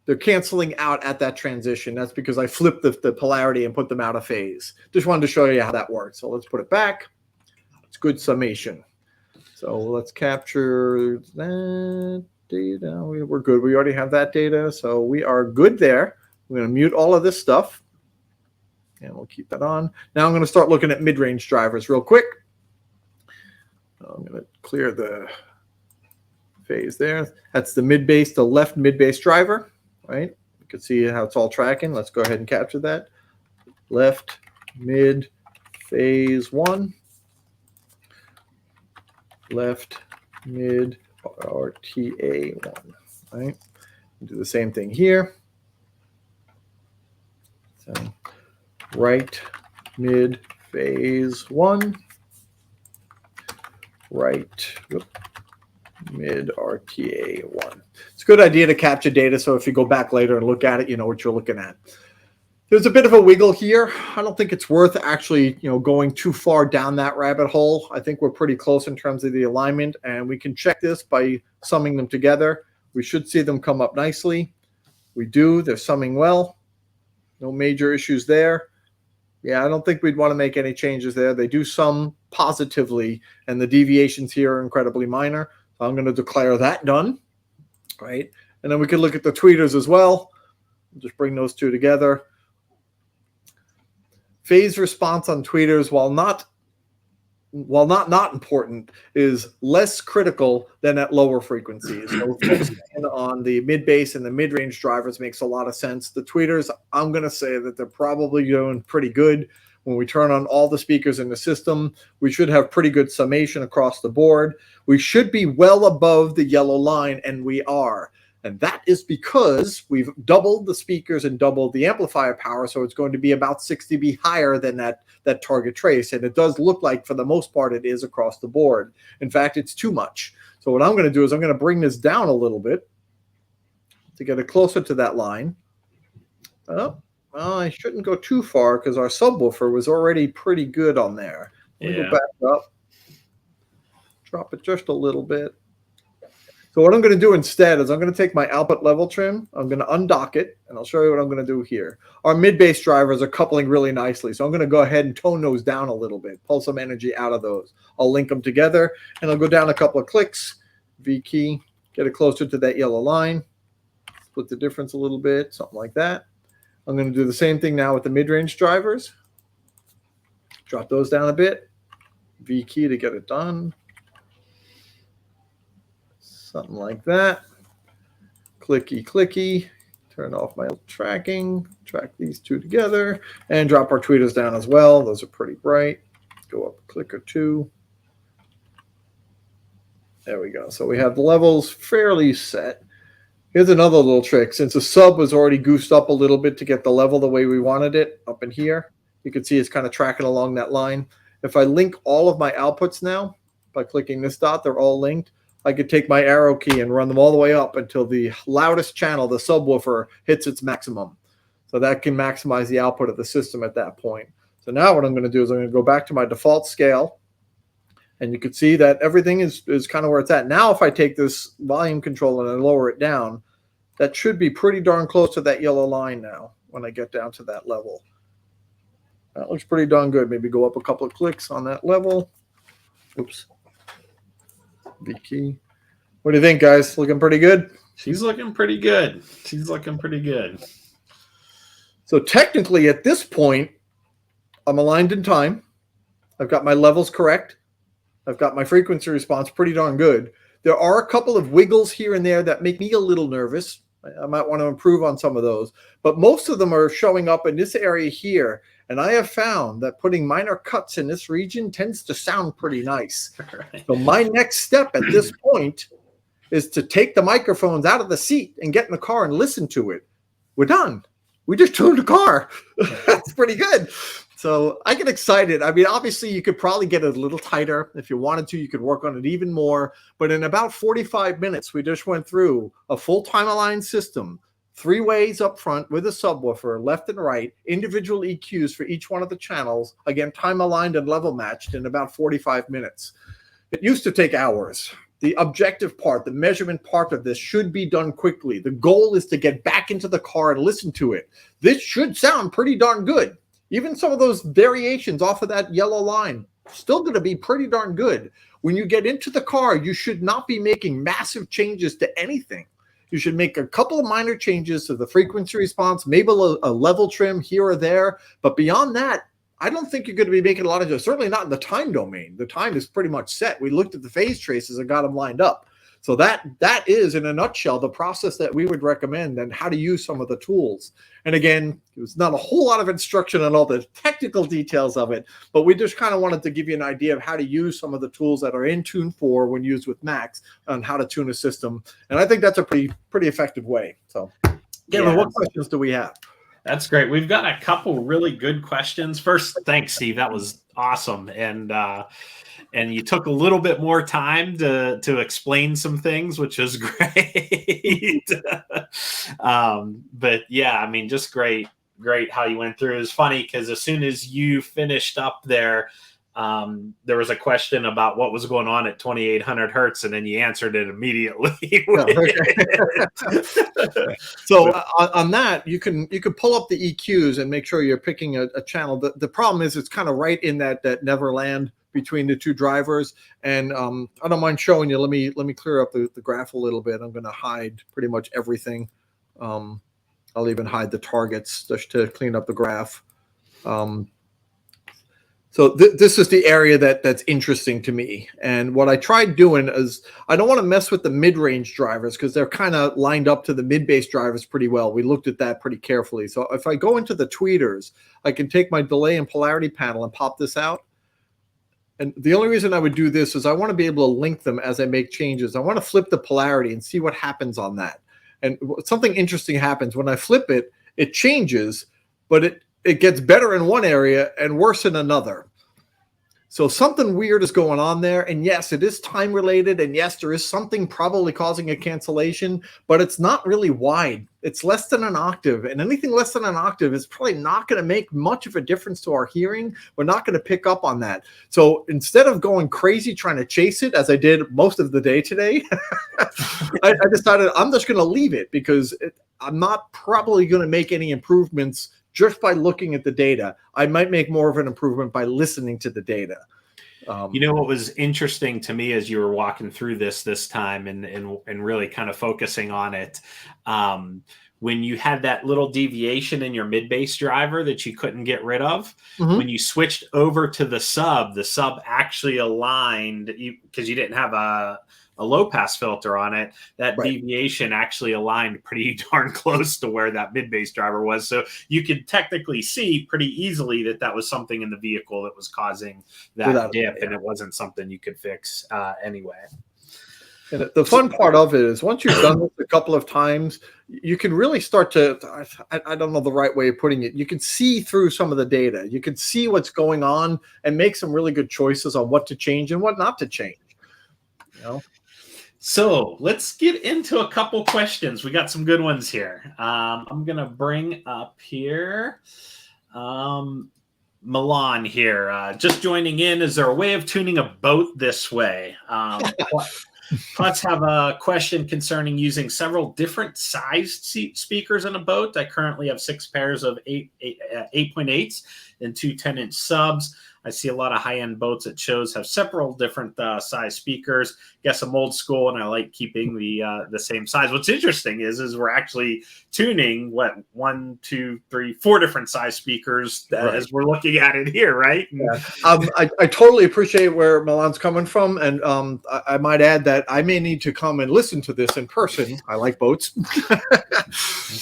They're canceling out at that transition. That's because I flipped the polarity and put them out of phase. Just wanted to show you how that works. So let's put it back. It's good summation. So let's capture that data. We're good. We already have that data. So we are good there. We're going to mute all of this stuff. And we'll keep that on. Now I'm going to start looking at mid-range drivers real quick. I'm going to clear the phase there. That's the mid-bass, the left mid-bass driver, right? You can see how it's all tracking. Let's go ahead and capture that. Left mid phase 1. Left mid RTA 1, right? Do the same thing here. So right mid phase 1. Right. Mid RTA 1. It's a good idea to capture data, so if you go back later and look at it, you know what you're looking at. There's a bit of a wiggle here. I don't think it's worth actually, going too far down that rabbit hole. I think we're pretty close in terms of the alignment, and we can check this by summing them together. We should see them come up nicely. We do. They're summing well. No major issues there. Yeah, I don't think we'd want to make any changes there. They do sum positively, and the deviations here are incredibly minor. So I'm going to declare that done, right? And then we can look at the tweeters as well. Just bring those two together. Phase response on tweeters, while not important, is less critical than at lower frequencies. So focusing on the mid-bass and the mid-range drivers makes a lot of sense. The tweeters, I'm going to say that they're probably doing pretty good. When we turn on all the speakers in the system, we should have pretty good summation across the board. We should be well above the yellow line, and we are. And that is because we've doubled the speakers and doubled the amplifier power, so it's going to be about 6 dB higher than that target trace. And it does look like, for the most part, it is across the board. In fact, it's too much. So what I'm going to do is I'm going to bring this down a little bit to get it closer to that line. Oh, well, I shouldn't go too far because our subwoofer was already pretty good on there. Let me go back up. Drop it just a little bit. So what I'm going to do instead is I'm going to take my output level trim. I'm going to undock it, and I'll show you what I'm going to do here. Our mid-bass drivers are coupling really nicely, so I'm going to go ahead and tone those down a little bit, pull some energy out of those. I'll link them together, and I'll go down a couple of clicks, V key, get it closer to that yellow line, split the difference a little bit, something like that. I'm going to do the same thing now with the mid-range drivers. Drop those down a bit, V key to get it done. Something like that. Clicky, clicky. Turn off my tracking. Track these two together. And drop our tweeters down as well. Those are pretty bright. Go up a click or two. There we go. So we have the levels fairly set. Here's another little trick. Since the sub was already goosed up a little bit to get the level the way we wanted it up in here, you can see it's kind of tracking along that line. If I link all of my outputs now, by clicking this dot, they're all linked. I could take my arrow key and run them all the way up until the loudest channel, the subwoofer, hits its maximum. So that can maximize the output of the system at that point. So now what I'm going to do is I'm going to go back to my default scale. And you can see that everything is kind of where it's at. Now if I take this volume control and I lower it down, that should be pretty darn close to that yellow line now when I get down to that level. That looks pretty darn good. Maybe go up a couple of clicks on that level. Oops. V key. What do you think, guys? Looking pretty good? She's looking pretty good. She's looking pretty good. So technically at this point, I'm aligned in time. I've got my levels correct. I've got my frequency response pretty darn good. There are a couple of wiggles here and there that make me a little nervous. I might want to improve on some of those. But most of them are showing up in this area here. And I have found that putting minor cuts in this region tends to sound pretty nice. Right. So my next step at this point is to take the microphones out of the seat and get in the car and listen to it. We're done. We just tuned the car. That's pretty good. So I get excited. I mean, obviously, you could probably get it a little tighter. If you wanted to, you could work on it even more. But in about 45 minutes, we just went through a full time-aligned system, 3 ways up front with a subwoofer, left and right, individual EQs for each one of the channels, again, time-aligned and level-matched in about 45 minutes. It used to take hours. The objective part, the measurement part of this should be done quickly. The goal is to get back into the car and listen to it. This should sound pretty darn good. Even some of those variations off of that yellow line, still going to be pretty darn good. When you get into the car, you should not be making massive changes to anything. You should make a couple of minor changes to the frequency response, maybe a level trim here or there. But beyond that, I don't think you're going to be making a lot of adjustments, certainly not in the time domain. The time is pretty much set. We looked at the phase traces and got them lined up. So that is, in a nutshell, the process that we would recommend and how to use some of the tools. And again, it was not a whole lot of instruction on all the technical details of it, but we just kind of wanted to give you an idea of how to use some of the tools that are in Tune 4 when used with Max on how to tune a system. And I think that's a pretty effective way. So, Kevin, what questions do we have? That's great. We've got a couple really good questions. First, thanks, Steve. That was awesome. And you took a little bit more time to explain some things, which is great. But yeah, I mean, just great how you went through. It was funny because as soon as you finished up there was a question about what was going on at 2800 hertz, and then you answered it immediately. So on that, you can pull up the EQs and make sure you're picking a channel. The problem is it's kind of right in that Neverland between the two drivers. And I don't mind showing you. Let me clear up the graph a little bit. I'm going to hide pretty much everything. I'll even hide the targets just to clean up the graph. So this is the area that's interesting to me. And what I tried doing is I don't want to mess with the mid-range drivers because they're kind of lined up to the mid-bass drivers pretty well. We looked at that pretty carefully. So if I go into the tweeters, I can take my delay and polarity panel and pop this out. And the only reason I would do this is I want to be able to link them as I make changes. I want to flip the polarity and see what happens on that. And something interesting happens. When I flip it, it changes, but it gets better in one area and worse in another. So something weird is going on there. And yes, it is time related. And yes, there is something probably causing a cancellation, but it's not really wide. It's less than an octave. And anything less than an octave is probably not going to make much of a difference to our hearing. We're not going to pick up on that. So instead of going crazy trying to chase it, as I did most of the day today, I decided I'm just going to leave it because I'm not probably going to make any improvements just by looking at the data. I might make more of an improvement by listening to the data. You know what was interesting to me as you were walking through this time and really kind of focusing on it, when you had that little deviation in your mid-bass driver that you couldn't get rid of, when you switched over to the sub actually aligned because you didn't have a low-pass filter on it. That deviation actually aligned pretty darn close to where that mid-bass driver was. So you could technically see pretty easily that was something in the vehicle that was causing that dip, and it wasn't something you could fix anyway. And the fun part of it is once you've done this a couple of times, you can really start to, I don't know the right way of putting it, you can see through some of the data. You can see what's going on and make some really good choices on what to change and what not to change. You know? So let's get into a couple questions. We got some good ones here. I'm going to bring up here Milan here. Just joining in. Is there a way of tuning a boat this way? Let's have a question concerning using several different sized speakers in a boat. I currently have 6 pairs of 8.8s and 2 10-inch subs. I see a lot of high-end boats at shows have several different size speakers. Guess I'm old school, and I like keeping the same size. What's interesting is we're actually tuning 1, 2, 3, 4 different size speakers as we're looking at it here, right? Yeah. I totally appreciate where Milan's coming from, and I might add that I may need to come and listen to this in person. I like boats.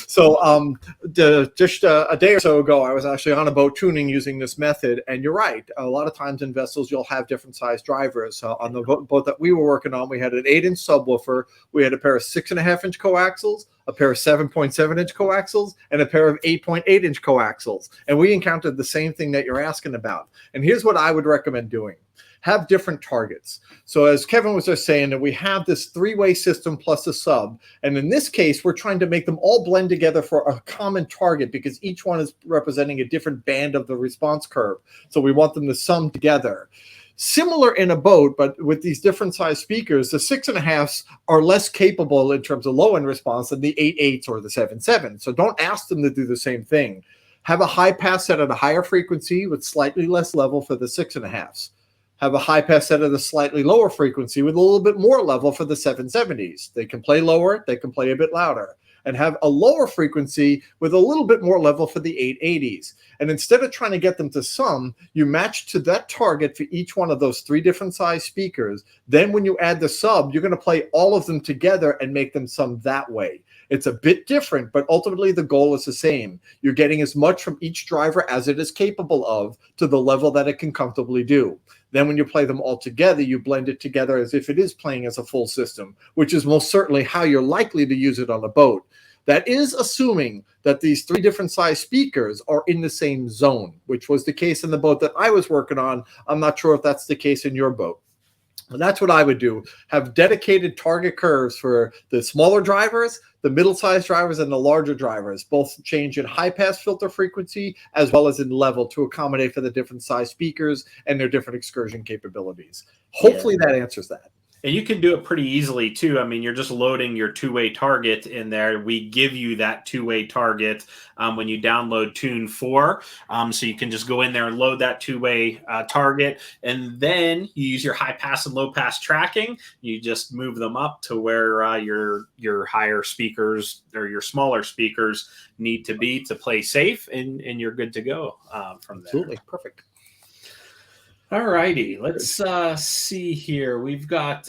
So just a day or so ago, I was actually on a boat tuning using this method, and you're right. A lot of times in vessels, you'll have different size drivers. On the boat that we were working on, we had an 8-inch subwoofer. We had a pair of 6.5-inch coaxials, a pair of 7.7-inch coaxials, and a pair of 8.8-inch coaxials. And we encountered the same thing that you're asking about. And here's what I would recommend doing. Have different targets. So as Kevin was just saying, that we have this 3-way system plus a sub. And in this case, we're trying to make them all blend together for a common target because each one is representing a different band of the response curve. So we want them to sum together. Similar in a boat, but with these different size speakers, the 6.5s are less capable in terms of low end response than the 8.8s or the 7.7. So don't ask them to do the same thing. Have a high pass set at a higher frequency with slightly less level for the 6.5s. Have a high pass set at a slightly lower frequency with a little bit more level for the 770s. They can play lower, they can play a bit louder. And have a lower frequency with a little bit more level for the 880s. And instead of trying to get them to sum, you match to that target for each one of those 3 different size speakers. Then when you add the sub, you're going to play all of them together and make them sum that way. It's a bit different, but ultimately the goal is the same. You're getting as much from each driver as it is capable of to the level that it can comfortably do. Then when you play them all together, you blend it together as if it is playing as a full system, which is most certainly how you're likely to use it on a boat. That is assuming that these 3 different size speakers are in the same zone, which was the case in the boat that I was working on. I'm not sure if that's the case in your boat. And that's what I would do. Have dedicated target curves for the smaller drivers, the middle-sized drivers, and the larger drivers. Both change in high-pass filter frequency as well as in level to accommodate for the different size speakers and their different excursion capabilities. Hopefully that answers that. And you can do it pretty easily too. I mean, you're just loading your two-way target in there. We give you that two-way target when you download Tune 4. So you can just go in there and load that two-way target. And then you use your high pass and low pass tracking. You just move them up to where your higher speakers or your smaller speakers need to be to play safe. And you're good to go from there. Absolutely. Perfect. All righty, let's see here. We've got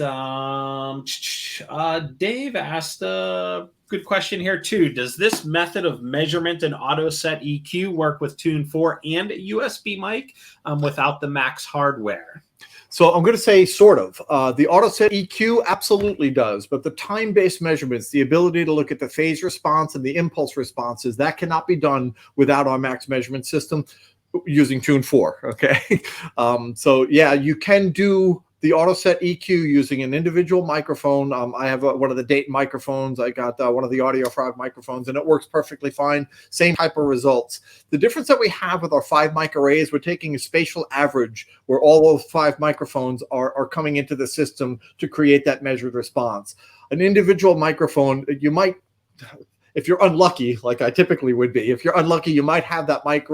Dave asked a good question here too. Does this method of measurement and auto set EQ work with Tune 4 and a USB mic without the Max hardware? So I'm going to say sort of. The auto set EQ absolutely does, but the time-based measurements, the ability to look at the phase response and the impulse responses, that cannot be done without our Max measurement system using Tune 4. Okay. So yeah, you can do the auto set EQ using an individual microphone. I have one of the Dayton microphones. I got one of the Audio Frog microphones, and it works perfectly fine. Same type of results. The difference that we have with our 5 mic arrays, we're taking a spatial average where all those 5 microphones are coming into the system to create that measured response. An individual microphone, you might, if you're unlucky, like I typically would be, if you're unlucky, you might have that mic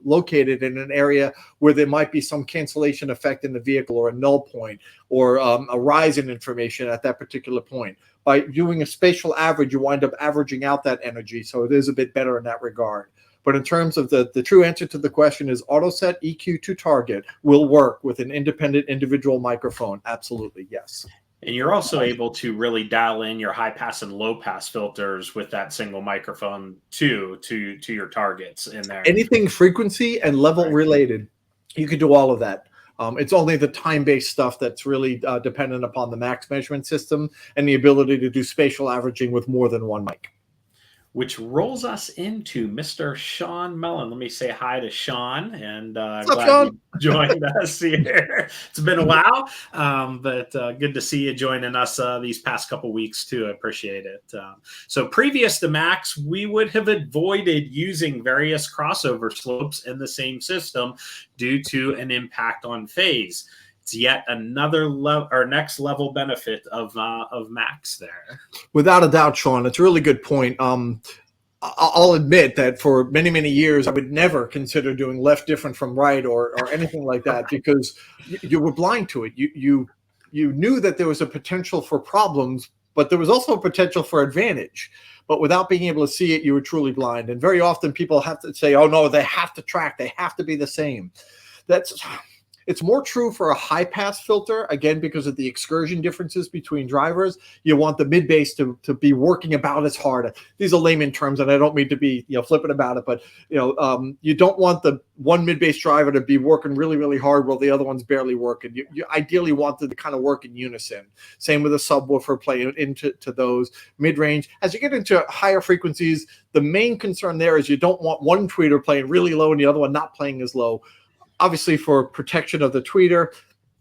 located in an area where there might be some cancellation effect in the vehicle or a null point or a rise in information at that particular point. By doing a spatial average, you wind up averaging out that energy. So it is a bit better in that regard. But in terms of the true answer to the question is auto set EQ to target will work with an independent individual microphone. Absolutely, yes. And you're also able to really dial in your high pass and low pass filters with that single microphone too, to your targets in there. Anything frequency and level related, you can do all of that. It's only the time-based stuff that's really dependent upon the Max measurement system and the ability to do spatial averaging with more than one mic. Which rolls us into Mr. Sean Mellon. Let me say hi to Sean, and What's up, glad Sean? you joined us here. It's been a while, but good to see you joining us these past couple weeks too. I appreciate it. So previous to Max, we would have avoided using various crossover slopes in the same system due to an impact on phase. It's yet another level or next level benefit of Max there. Without a doubt, Sean, it's a really good point. I'll admit that for many, many years, I would never consider doing left different from right or anything like that because you were blind to it. You knew that there was a potential for problems, but there was also a potential for advantage. But without being able to see it, you were truly blind. And very often people have to say, oh, no, they have to track. They have to be the same. It's more true for a high pass filter, again, because of the excursion differences between drivers. You want the mid bass to be working about as hard. These are layman terms, and I don't mean to be flippant about it, but you don't want the one mid bass driver to be working really, really hard while the other one's barely working. You ideally want them to kind of work in unison. Same with a subwoofer playing into those mid range. As you get into higher frequencies, the main concern there is you don't want one tweeter playing really low and the other one not playing as low. Obviously, for protection of the tweeter,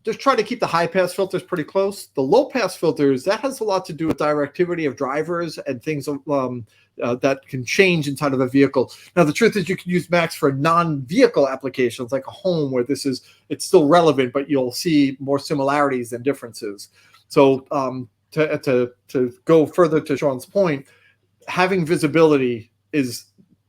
just try to keep the high pass filters pretty close. The low pass filters, that has a lot to do with directivity of drivers and things that can change inside of a vehicle. Now, the truth is you can use Max for non-vehicle applications like a home where it's still relevant, but you'll see more similarities than differences. So to go further to Sean's point, having visibility is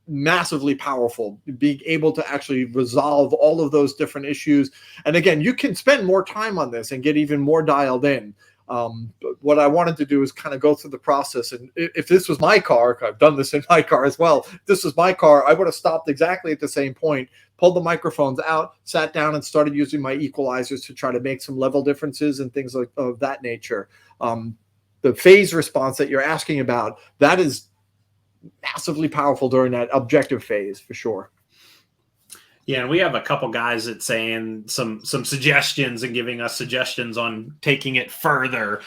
massively powerful, being able to actually resolve all of those different issues. And again, you can spend more time on this and get even more dialed in. But what I wanted to do is kind of go through the process. And if this was my car, I've done this in my car as well. If this was my car, I would have stopped exactly at the same point, pulled the microphones out, sat down and started using my equalizers to try to make some level differences and things of that nature. The phase response that you're asking about, that is massively powerful during that objective phase for sure. Yeah, and we have a couple guys that saying some suggestions and giving us suggestions on taking it further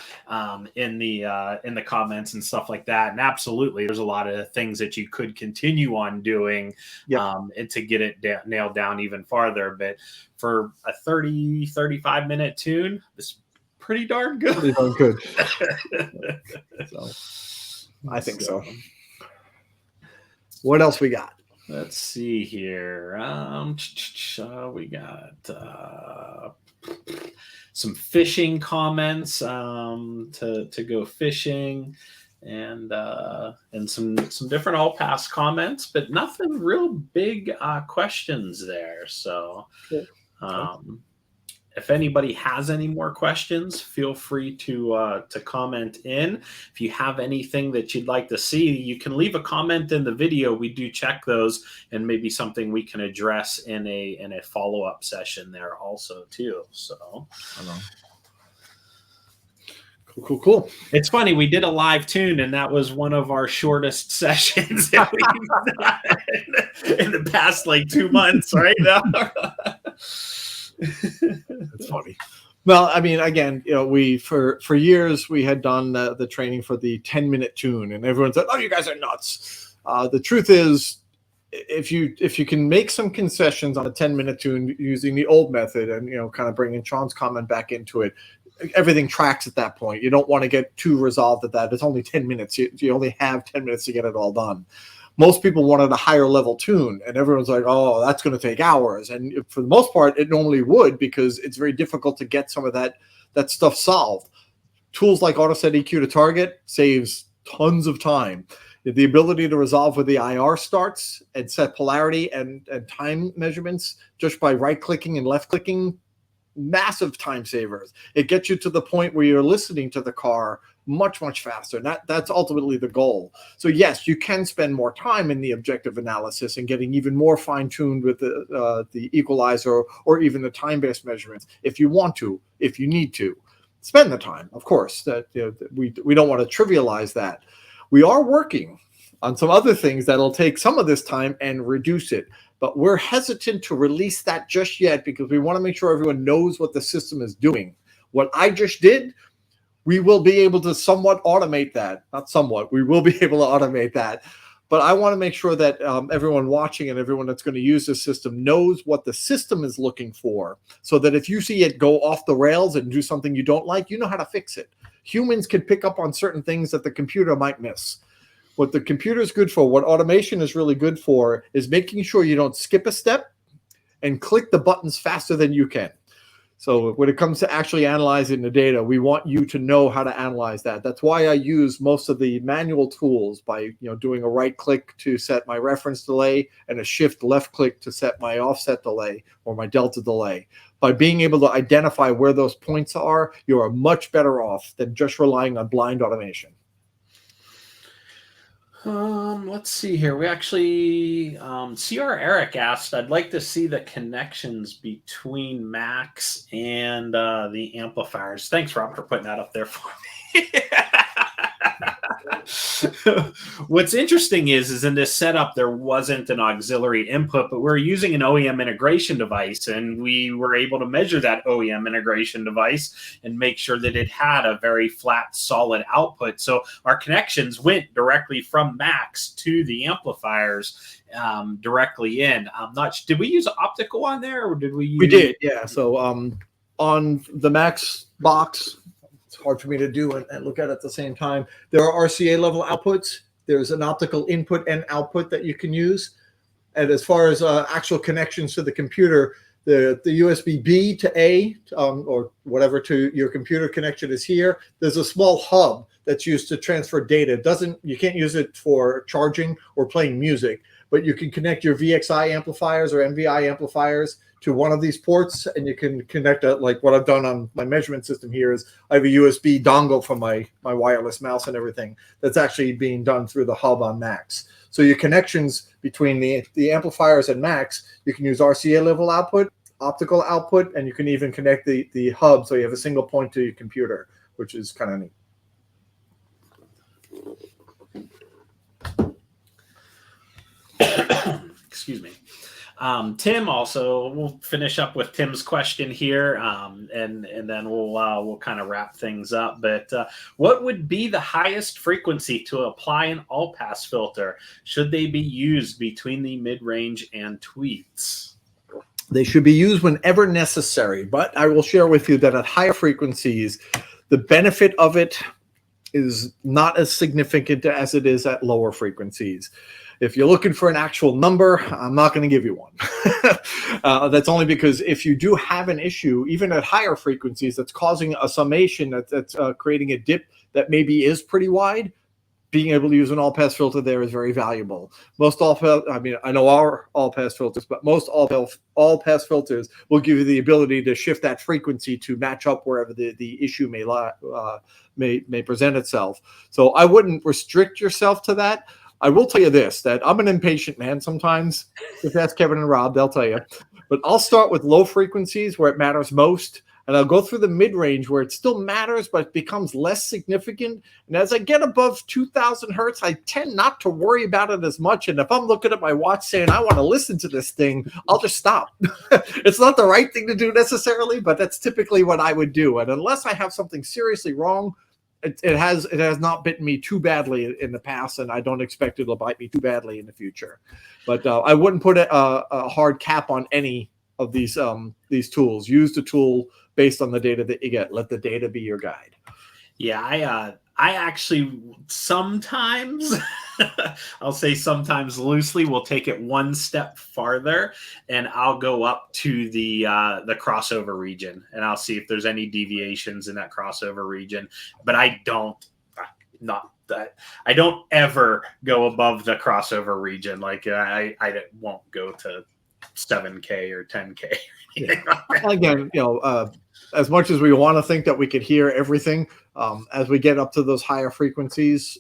in the comments and stuff like that. And absolutely, there's a lot of things that you could continue on doing and to get it nailed down even farther. But for a 35 minute tune, it's pretty darn good. Pretty darn good. So, I think so. What else we got? Let's see here. We got some fishing comments to go fishing, and some different all pass comments, but nothing real big questions there. So if anybody has any more questions, feel free to comment in. If you have anything that you'd like to see, you can leave a comment in the video. We do check those, and maybe something we can address in a follow-up session there also too. So Cool. It's funny, we did a live tune, and that was one of our shortest sessions that we've done in the past like 2 months, right? That's funny. Well, I mean, again, we for years we had done the training for the 10-minute tune, and everyone said, "Oh, you guys are nuts." The truth is, if you can make some concessions on a 10-minute tune using the old method, and kind of bringing Sean's comment back into it, everything tracks at that point. You don't want to get too resolved at that. It's only 10 minutes. You only have 10 minutes to get it all done. Most people wanted a higher level tune, and everyone's like, "Oh, that's going to take hours." And for the most part, it normally would, because it's very difficult to get some of that stuff solved. Tools like AutoSet EQ to target saves tons of time. The ability to resolve with the IR starts and set polarity and time measurements just by right-clicking and left-clicking, massive time savers. It gets you to the point where you're listening to the car much faster. And that's ultimately the goal. So yes, you can spend more time in the objective analysis and getting even more fine-tuned with the equalizer or even the time-based measurements if you want to, if you need to. Spend the time, of course. That we don't want to trivialize that. We are working on some other things that'll take some of this time and reduce it. But we're hesitant to release that just yet, because we want to make sure everyone knows what the system is doing. What I just did, we will be able to somewhat automate that. Not somewhat, we will be able to automate that. But I want to make sure that everyone watching and everyone that's going to use this system knows what the system is looking for, so that if you see it go off the rails and do something you don't like, you know how to fix it. Humans can pick up on certain things that the computer might miss. What the computer is good for, what automation is really good for, is making sure you don't skip a step and click the buttons faster than you can. So when it comes to actually analyzing the data, we want you to know how to analyze that. That's why I use most of the manual tools by doing a right click to set my reference delay and a shift left click to set my offset delay or my delta delay. By being able to identify where those points are, you are much better off than just relying on blind automation. Let's see here. We actually, CR Eric asked, I'd like to see the connections between Max and the amplifiers. Thanks, Rob, for putting that up there for me. What's interesting is in this setup, there wasn't an auxiliary input, but we're using an OEM integration device, and we were able to measure that OEM integration device and make sure that it had a very flat, solid output. So our connections went directly from Max to the amplifiers directly in. Did we use optical on there, or did we use? We did, yeah. So on the Max box, it's hard for me to do and look at it at the same time. There are RCA level outputs. There's an optical input and output that you can use. And as far as actual connections to the computer, the USB B to A or whatever to your computer connection is here. There's a small hub that's used to transfer data. You can't use it for charging or playing music, but you can connect your VXI amplifiers or MVI amplifiers to one of these ports, and you can connect it. Like what I've done on my measurement system here is I have a USB dongle from my wireless mouse and everything that's actually being done through the hub on Max. So your connections between the amplifiers and Max, you can use RCA level output, optical output, and you can even connect the hub so you have a single point to your computer, which is kind of neat. Excuse me. Tim also, we'll finish up with Tim's question here, and then we'll kind of wrap things up. But what would be the highest frequency to apply an all-pass filter? Should they be used between the mid-range and tweets? They should be used whenever necessary, but I will share with you that at higher frequencies, the benefit of it is not as significant as it is at lower frequencies. If you're looking for an actual number, I'm not going to give you one. That's only because if you do have an issue, even at higher frequencies, that's causing a summation that's creating a dip that maybe is pretty wide, being able to use an all-pass filter there is very valuable. Most I know our all-pass filters, but most all-pass filters will give you the ability to shift that frequency to match up wherever the issue may present itself. So I wouldn't restrict yourself to that. I will tell you this, that I'm an impatient man sometimes. If that's Kevin and Rob, they'll tell you. But I'll start with low frequencies where it matters most, and I'll go through the mid-range where it still matters, but it becomes less significant. And as I get above 2,000 hertz, I tend not to worry about it as much. And if I'm looking at my watch saying, I want to listen to this thing, I'll just stop. It's not the right thing to do necessarily, but that's typically what I would do. And unless I have something seriously wrong, it has not bitten me too badly in the past, and I don't expect it'll bite me too badly in the future. But I wouldn't put a hard cap on any of these tools. Use the tool based on the data that you get. Let the data be your guide. Yeah, I actually sometimes, I'll say sometimes loosely, will take it one step farther, and I'll go up to the crossover region, and I'll see if there's any deviations in that crossover region. But I don't ever go above the crossover region. Like I won't go to 7K or 10K. Yeah. Again, as much as we want to think that we could hear everything, as we get up to those higher frequencies,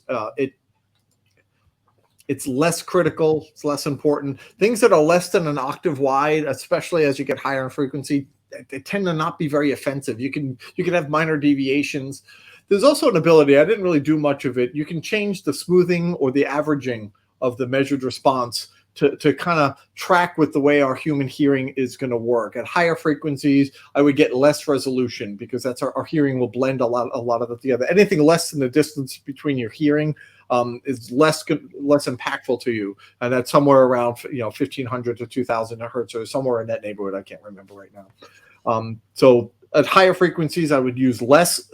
it's less critical, it's less important. Things that are less than an octave wide, especially as you get higher in frequency, they tend to not be very offensive. You can have minor deviations. There's also an ability, I didn't really do much of it, you can change the smoothing or the averaging of the measured response to kind of track with the way our human hearing is going to work. At higher frequencies, I would get less resolution because that's our hearing will blend a lot of it together. Anything less than the distance between your hearing is less impactful to you, and that's somewhere around 1,500 to 2,000 hertz or somewhere in that neighborhood. I can't remember right now. So at higher frequencies, I would use less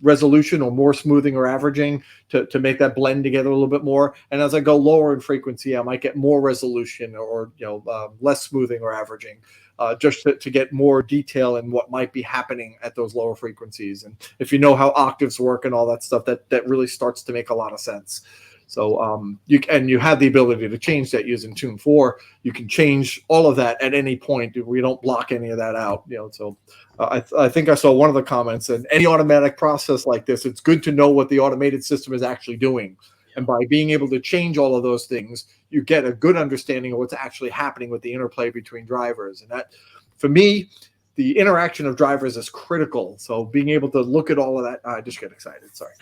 resolution or more smoothing or averaging to make that blend together a little bit more. And as I go lower in frequency, I might get more resolution or less smoothing or averaging, just to get more detail in what might be happening at those lower frequencies. And if you know how octaves work and all that stuff, that really starts to make a lot of sense. So you have the ability to change that using Tune 4. You can change all of that at any point. We don't block any of that out. So I think I saw one of the comments, and any automatic process like this, it's good to know what the automated system is actually doing. And by being able to change all of those things, you get a good understanding of what's actually happening with the interplay between drivers. And that, for me, the interaction of drivers is critical. So being able to look at all of that, I just get excited. Sorry.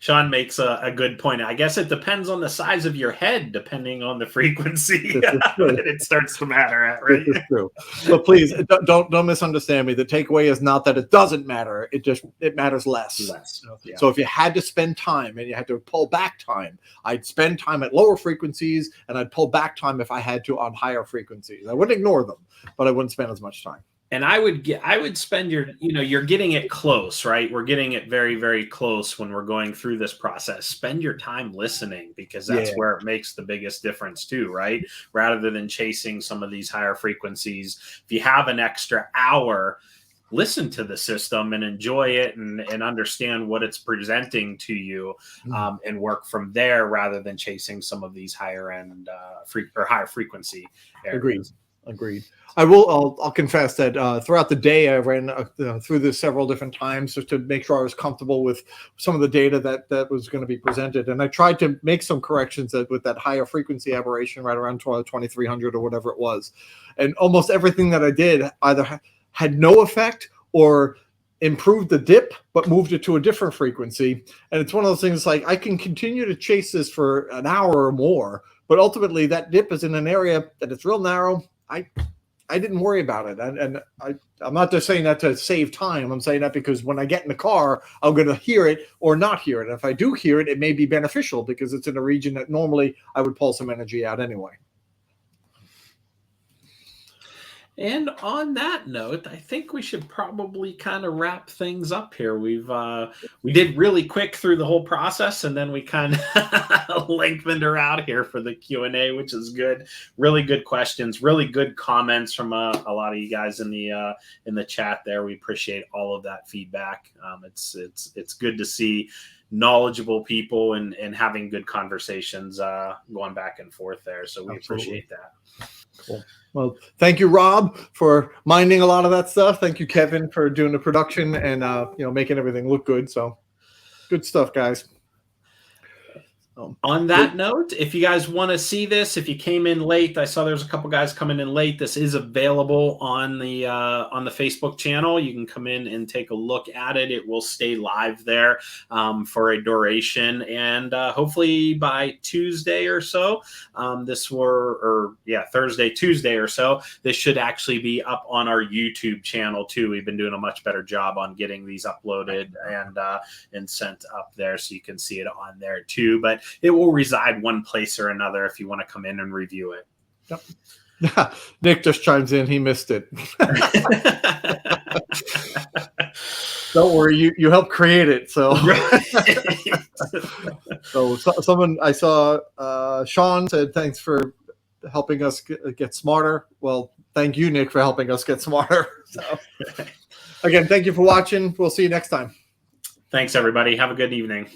Sean makes a good point. I guess it depends on the size of your head, depending on the frequency it starts to matter at, right? This is true. But please don't misunderstand me. The takeaway is not that it doesn't matter. It matters less. Yeah. So if you had to spend time and you had to pull back time, I'd spend time at lower frequencies and I'd pull back time if I had to on higher frequencies. I wouldn't ignore them, but I wouldn't spend as much time. And I would spend you're getting it close, right? We're getting it very, very close when we're going through this process. Spend your time listening, because that's where it makes the biggest difference too, right? Rather than chasing some of these higher frequencies. If you have an extra hour, listen to the system and enjoy it and understand what it's presenting to you, and work from there rather than chasing some of these higher end higher frequency areas. Agreed. I'll confess that throughout the day I ran through this several different times just to make sure I was comfortable with some of the data that was going to be presented, and I tried to make some corrections with that higher frequency aberration right around 2300 or whatever it was, and almost everything that I did either had no effect or improved the dip but moved it to a different frequency. And it's one of those things like I can continue to chase this for an hour or more, but ultimately that dip is in an area that it's real narrow. I didn't worry about it. And I'm not just saying that to save time. I'm saying that because when I get in the car, I'm going to hear it or not hear it. And if I do hear it, it may be beneficial because it's in a region that normally I would pull some energy out anyway. And on that note, I think we should probably kind of wrap things up here. We did really quick through the whole process, and then we kind of lengthened her out here for the Q&A, which is good. Really good questions, really good comments from a lot of you guys in the chat there. We appreciate all of that feedback. It's good to see knowledgeable people and having good conversations going back and forth there. So we appreciate that. Cool. Well, thank you, Rob, for minding a lot of that stuff. Thank you, Kevin, for doing the production and making everything look good. So good stuff, guys. On that note, if you guys want to see this, if you came in late, I saw there's a couple guys coming in late. This is available on the Facebook channel. You can come in and take a look at it. It will stay live there for a duration, and hopefully by Tuesday or so, Thursday, Tuesday or so, this should actually be up on our YouTube channel too. We've been doing a much better job on getting these uploaded and sent up there, so you can see it on there too. But it will reside one place or another if you want to come in and review it. Yep. Nick just chimes in. He missed it. Don't worry, you helped create it. So, someone I saw, Sean said, thanks for helping us get smarter. Well, thank you, Nick, for helping us get smarter. So, again, thank you for watching. We'll see you next time. Thanks, everybody. Have a good evening.